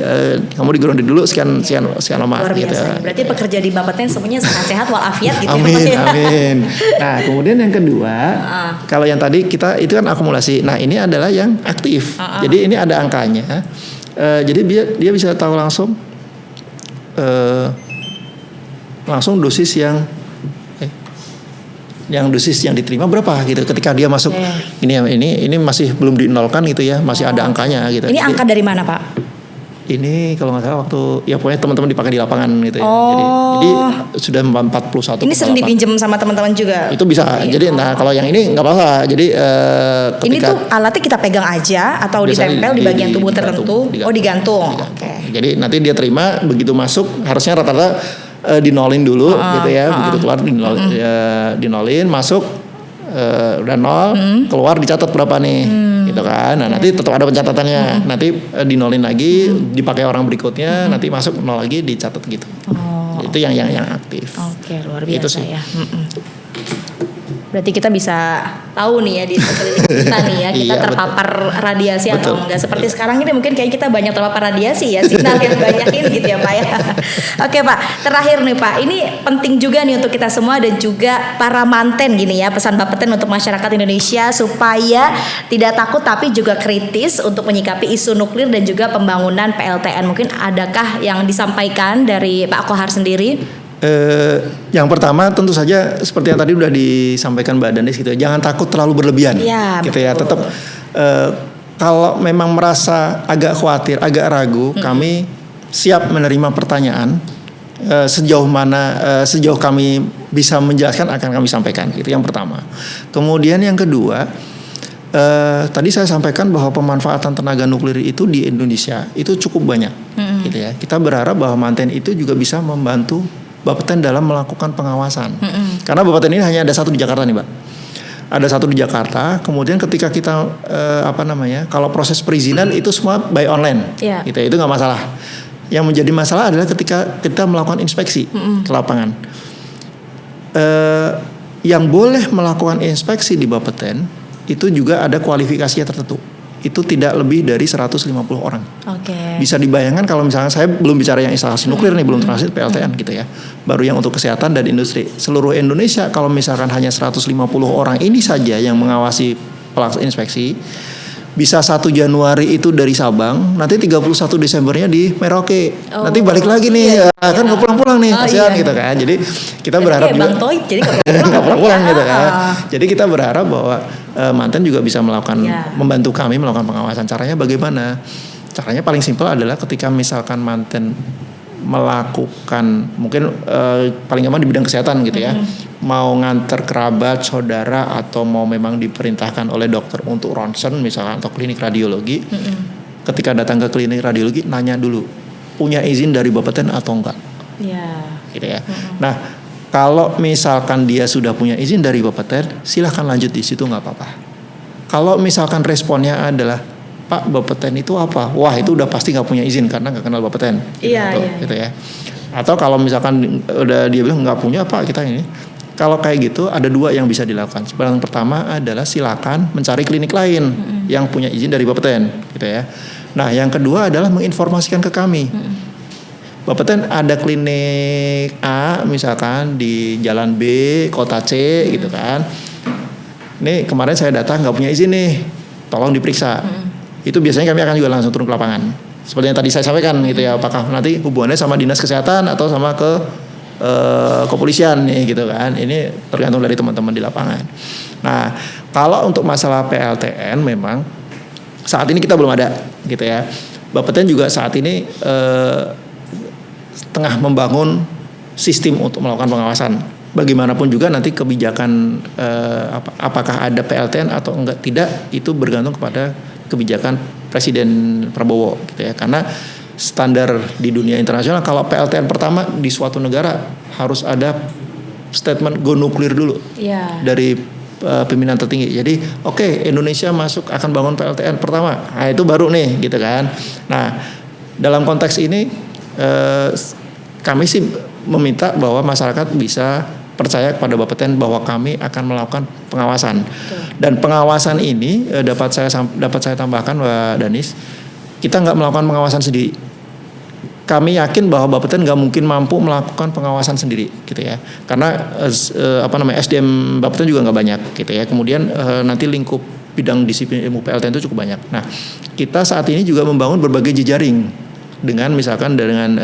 Speaker 1: kamu di-grounded dulu sekian lama.
Speaker 2: Luar biasa.
Speaker 1: Gitu.
Speaker 2: Berarti pekerja di Bapeten semuanya sehat walafiat gitu.
Speaker 1: Amin. Nah kemudian yang kedua, kalau yang tadi kita itu kan akumulasi. Nah ini adalah yang aktif. Jadi ini ada angkanya. Jadi dia bisa tahu langsung dosis yang dosis yang diterima berapa gitu. Ketika dia masuk ini masih belum dinolkan gitu ya, masih ada angkanya gitu.
Speaker 2: Ini angka dari mana Pak?
Speaker 1: Ini kalau nggak salah waktu ya pokoknya teman-teman dipakai di lapangan gitu ya. Jadi sudah 41.
Speaker 2: Ini sering dipinjam sama teman-teman juga.
Speaker 1: Itu bisa. Jadi nah kalau yang ini nggak apa-apa. Jadi ketika
Speaker 2: ini tuh alatnya kita pegang aja atau ditempel di bagian tubuh tertentu. Digantung.
Speaker 1: Oke. Jadi nanti dia terima begitu masuk harusnya rata-rata dinolin dulu gitu ya. Begitu keluar dinolin masuk udah nol, keluar dicatat berapa nih, gitu kan. Nah nanti tetap ada pencatatannya, nanti dinolin lagi, dipakai orang berikutnya, nanti masuk nol lagi dicatat gitu. Itu yang aktif.
Speaker 2: Oke, luar biasa
Speaker 1: itu sih.
Speaker 2: ya. Berarti kita bisa tahu nih ya di sekeliling kita nih ya, kita
Speaker 1: Iya,
Speaker 2: terpapar radiasi atau
Speaker 1: Betul.
Speaker 2: enggak. Seperti sekarang ini mungkin kayak kita banyak terpapar radiasi ya, sinar yang banyak ini gitu ya Pak ya. Oke Pak, terakhir nih Pak, ini penting juga nih untuk kita semua dan juga para manten gini ya, pesan Bapeten untuk masyarakat Indonesia supaya tidak takut tapi juga kritis untuk menyikapi isu nuklir dan juga pembangunan PLTN. Mungkin adakah yang disampaikan dari Pak Kohar sendiri?
Speaker 1: Yang pertama tentu saja seperti yang tadi udah disampaikan Mbak Danis gitu ya, jangan takut terlalu berlebihan
Speaker 2: Ya,
Speaker 1: gitu ya.
Speaker 2: betul.
Speaker 1: Tetap kalau memang merasa agak khawatir, agak ragu, kami siap menerima pertanyaan sejauh mana sejauh kami bisa menjelaskan akan kami sampaikan. Itu yang pertama. Kemudian yang kedua, tadi saya sampaikan bahwa pemanfaatan tenaga nuklir itu di Indonesia itu cukup banyak, gitu ya. Kita berharap bahwa manten itu juga bisa membantu Bapeten dalam melakukan pengawasan. Karena Bapeten ini hanya ada satu di Jakarta nih, Mbak. Ada satu di Jakarta. Kemudian ketika kita kalau proses perizinan itu semua by online,
Speaker 2: Iya.
Speaker 1: gitu ya, itu nggak masalah. Yang menjadi masalah adalah ketika kita melakukan inspeksi ke lapangan. Yang boleh melakukan inspeksi di Bapeten itu juga ada kualifikasinya tertentu. Itu tidak lebih dari 150 orang.
Speaker 2: Oke.
Speaker 1: Bisa dibayangkan kalau misalnya saya belum bicara yang instalasi nuklir nih, belum termasuk PLTN gitu ya. Baru yang untuk kesehatan dan industri. Seluruh Indonesia kalau misalkan hanya 150 orang ini saja yang mengawasi pelaksana inspeksi, bisa 1 Januari itu dari Sabang, nanti 31 Desembernya di Merauke. Nanti balik lagi nih, kan nggak pulang-pulang nih, kasihan gitu kan. Jadi kita berharap juga
Speaker 2: Bang Toy, jadi
Speaker 1: nggak pulang-pulang gitu kan. Jadi kita berharap bahwa manten juga bisa melakukan membantu kami melakukan pengawasan. Caranya bagaimana? Caranya paling simpel adalah ketika misalkan manten melakukan mungkin paling gampang di bidang kesehatan gitu ya, mau nganter kerabat, saudara atau mau memang diperintahkan oleh dokter untuk ronsen misalkan atau klinik radiologi, ketika datang ke klinik radiologi nanya dulu punya izin dari Bapeten atau enggak, gitu ya. Nah kalau misalkan dia sudah punya izin dari Bapeten, silahkan lanjut di situ nggak apa-apa. Kalau misalkan responnya adalah Pak, Bapeten itu apa? Wah, itu udah pasti nggak punya izin karena nggak kenal Bapeten. Gitu ya. Atau kalau misalkan udah dia bilang nggak punya Pak, kita ini. Kalau kayak gitu ada 2 yang bisa dilakukan. Yang pertama adalah silakan mencari klinik lain yang punya izin dari Bapeten, gitu ya. Nah, yang kedua adalah menginformasikan ke kami. Bapeten ada klinik A misalkan di Jalan B, Kota C, gitu kan. Nih kemarin saya datang nggak punya izin nih, tolong diperiksa. Itu biasanya kami akan juga langsung turun ke lapangan. Seperti yang tadi saya sampaikan gitu ya, apakah nanti hubungannya sama dinas kesehatan atau sama ke kepolisian nih gitu kan. Ini tergantung dari teman-teman di lapangan. Nah, kalau untuk masalah PLTN memang saat ini kita belum ada gitu ya. Bapeten juga saat ini tengah membangun sistem untuk melakukan pengawasan. Bagaimanapun juga nanti kebijakan apakah ada PLTN atau enggak tidak itu bergantung kepada kebijakan Presiden Prabowo gitu ya. Karena standar di dunia internasional kalau PLTN pertama di suatu negara harus ada statement go nuklir dulu dari pimpinan tertinggi. Jadi oke, Indonesia masuk akan bangun PLTN pertama. Nah, itu baru nih gitu kan. Nah, dalam konteks ini kami sih meminta bahwa masyarakat bisa percaya kepada Bapeten bahwa kami akan melakukan pengawasan. Dan pengawasan ini dapat saya tambahkan Mbak Danis, kita nggak melakukan pengawasan sendiri. Kami yakin bahwa Bapeten nggak mungkin mampu melakukan pengawasan sendiri, gitu ya. Karena SDM Bapeten juga nggak banyak, gitu ya. Kemudian nanti lingkup bidang disiplin ilmu PLTN itu cukup banyak. Nah, kita saat ini juga membangun berbagai jejaring dengan misalkan dengan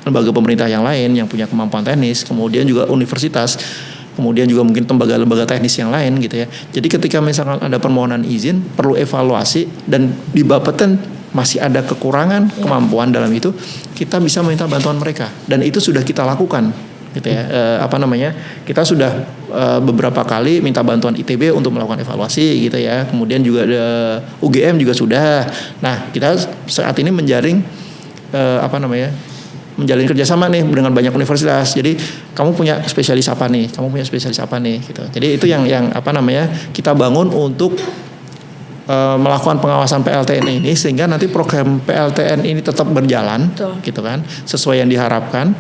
Speaker 1: lembaga pemerintah yang lain yang punya kemampuan teknis, kemudian juga universitas, kemudian juga mungkin lembaga teknis yang lain gitu ya. Jadi ketika misalkan ada permohonan izin perlu evaluasi dan di Bapeten masih ada kekurangan kemampuan dalam itu, kita bisa minta bantuan mereka dan itu sudah kita lakukan gitu ya. Kita sudah beberapa kali minta bantuan ITB untuk melakukan evaluasi gitu ya. Kemudian juga UGM juga sudah. Nah, kita saat ini menjalin kerjasama nih dengan banyak universitas. Jadi kamu punya spesialis apa nih? Gitu. Jadi itu yang kita bangun untuk melakukan pengawasan PLTN ini sehingga nanti program PLTN ini tetap berjalan, gitu kan, sesuai yang diharapkan,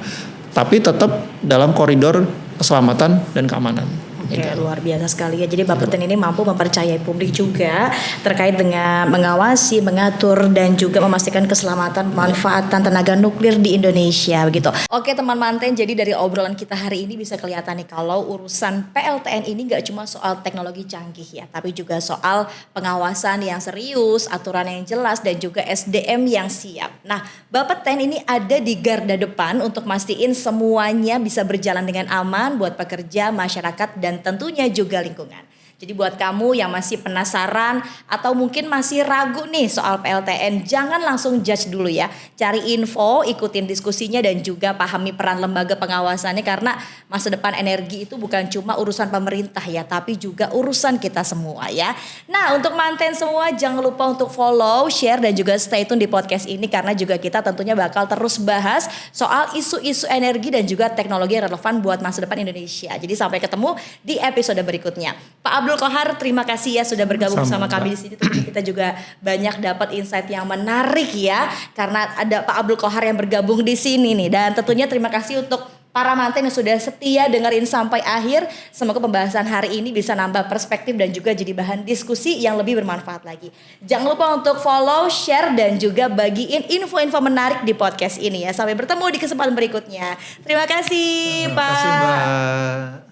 Speaker 1: tapi tetap dalam koridor keselamatan dan keamanan.
Speaker 2: Oke, luar biasa sekali ya. Jadi Bapeten ini mampu mempercayai publik juga terkait dengan mengawasi, mengatur dan juga memastikan keselamatan pemanfaatan tenaga nuklir di Indonesia begitu. Oke teman manten, jadi dari obrolan kita hari ini bisa kelihatan nih kalau urusan PLTN ini gak cuma soal teknologi canggih ya, tapi juga soal pengawasan yang serius, aturan yang jelas dan juga SDM yang siap. Nah, Bapeten ini ada di garda depan untuk mastiin semuanya bisa berjalan dengan aman buat pekerja, masyarakat dan tentunya juga lingkungan. Jadi buat kamu yang masih penasaran atau mungkin masih ragu nih soal PLTN, jangan langsung judge dulu ya. Cari info, ikutin diskusinya dan juga pahami peran lembaga pengawasannya karena masa depan energi itu bukan cuma urusan pemerintah ya, tapi juga urusan kita semua ya. Nah, untuk manten semua jangan lupa untuk follow, share dan juga stay tune di podcast ini karena juga kita tentunya bakal terus bahas soal isu-isu energi dan juga teknologi yang relevan buat masa depan Indonesia. Jadi sampai ketemu di episode berikutnya. Pak Abdul Qohar, terima kasih ya sudah bergabung bersama kami di sini. Tentunya kita juga banyak dapat insight yang menarik ya, karena ada Pak Abdul Qohar yang bergabung di sini nih. Dan tentunya terima kasih untuk para manten yang sudah setia dengerin sampai akhir. Semoga pembahasan hari ini bisa nambah perspektif dan juga jadi bahan diskusi yang lebih bermanfaat lagi. Jangan lupa untuk follow, share dan juga bagiin info-info menarik di podcast ini ya. Sampai bertemu di kesempatan berikutnya. Terima kasih, Pak.
Speaker 1: Terima kasih, Mbak.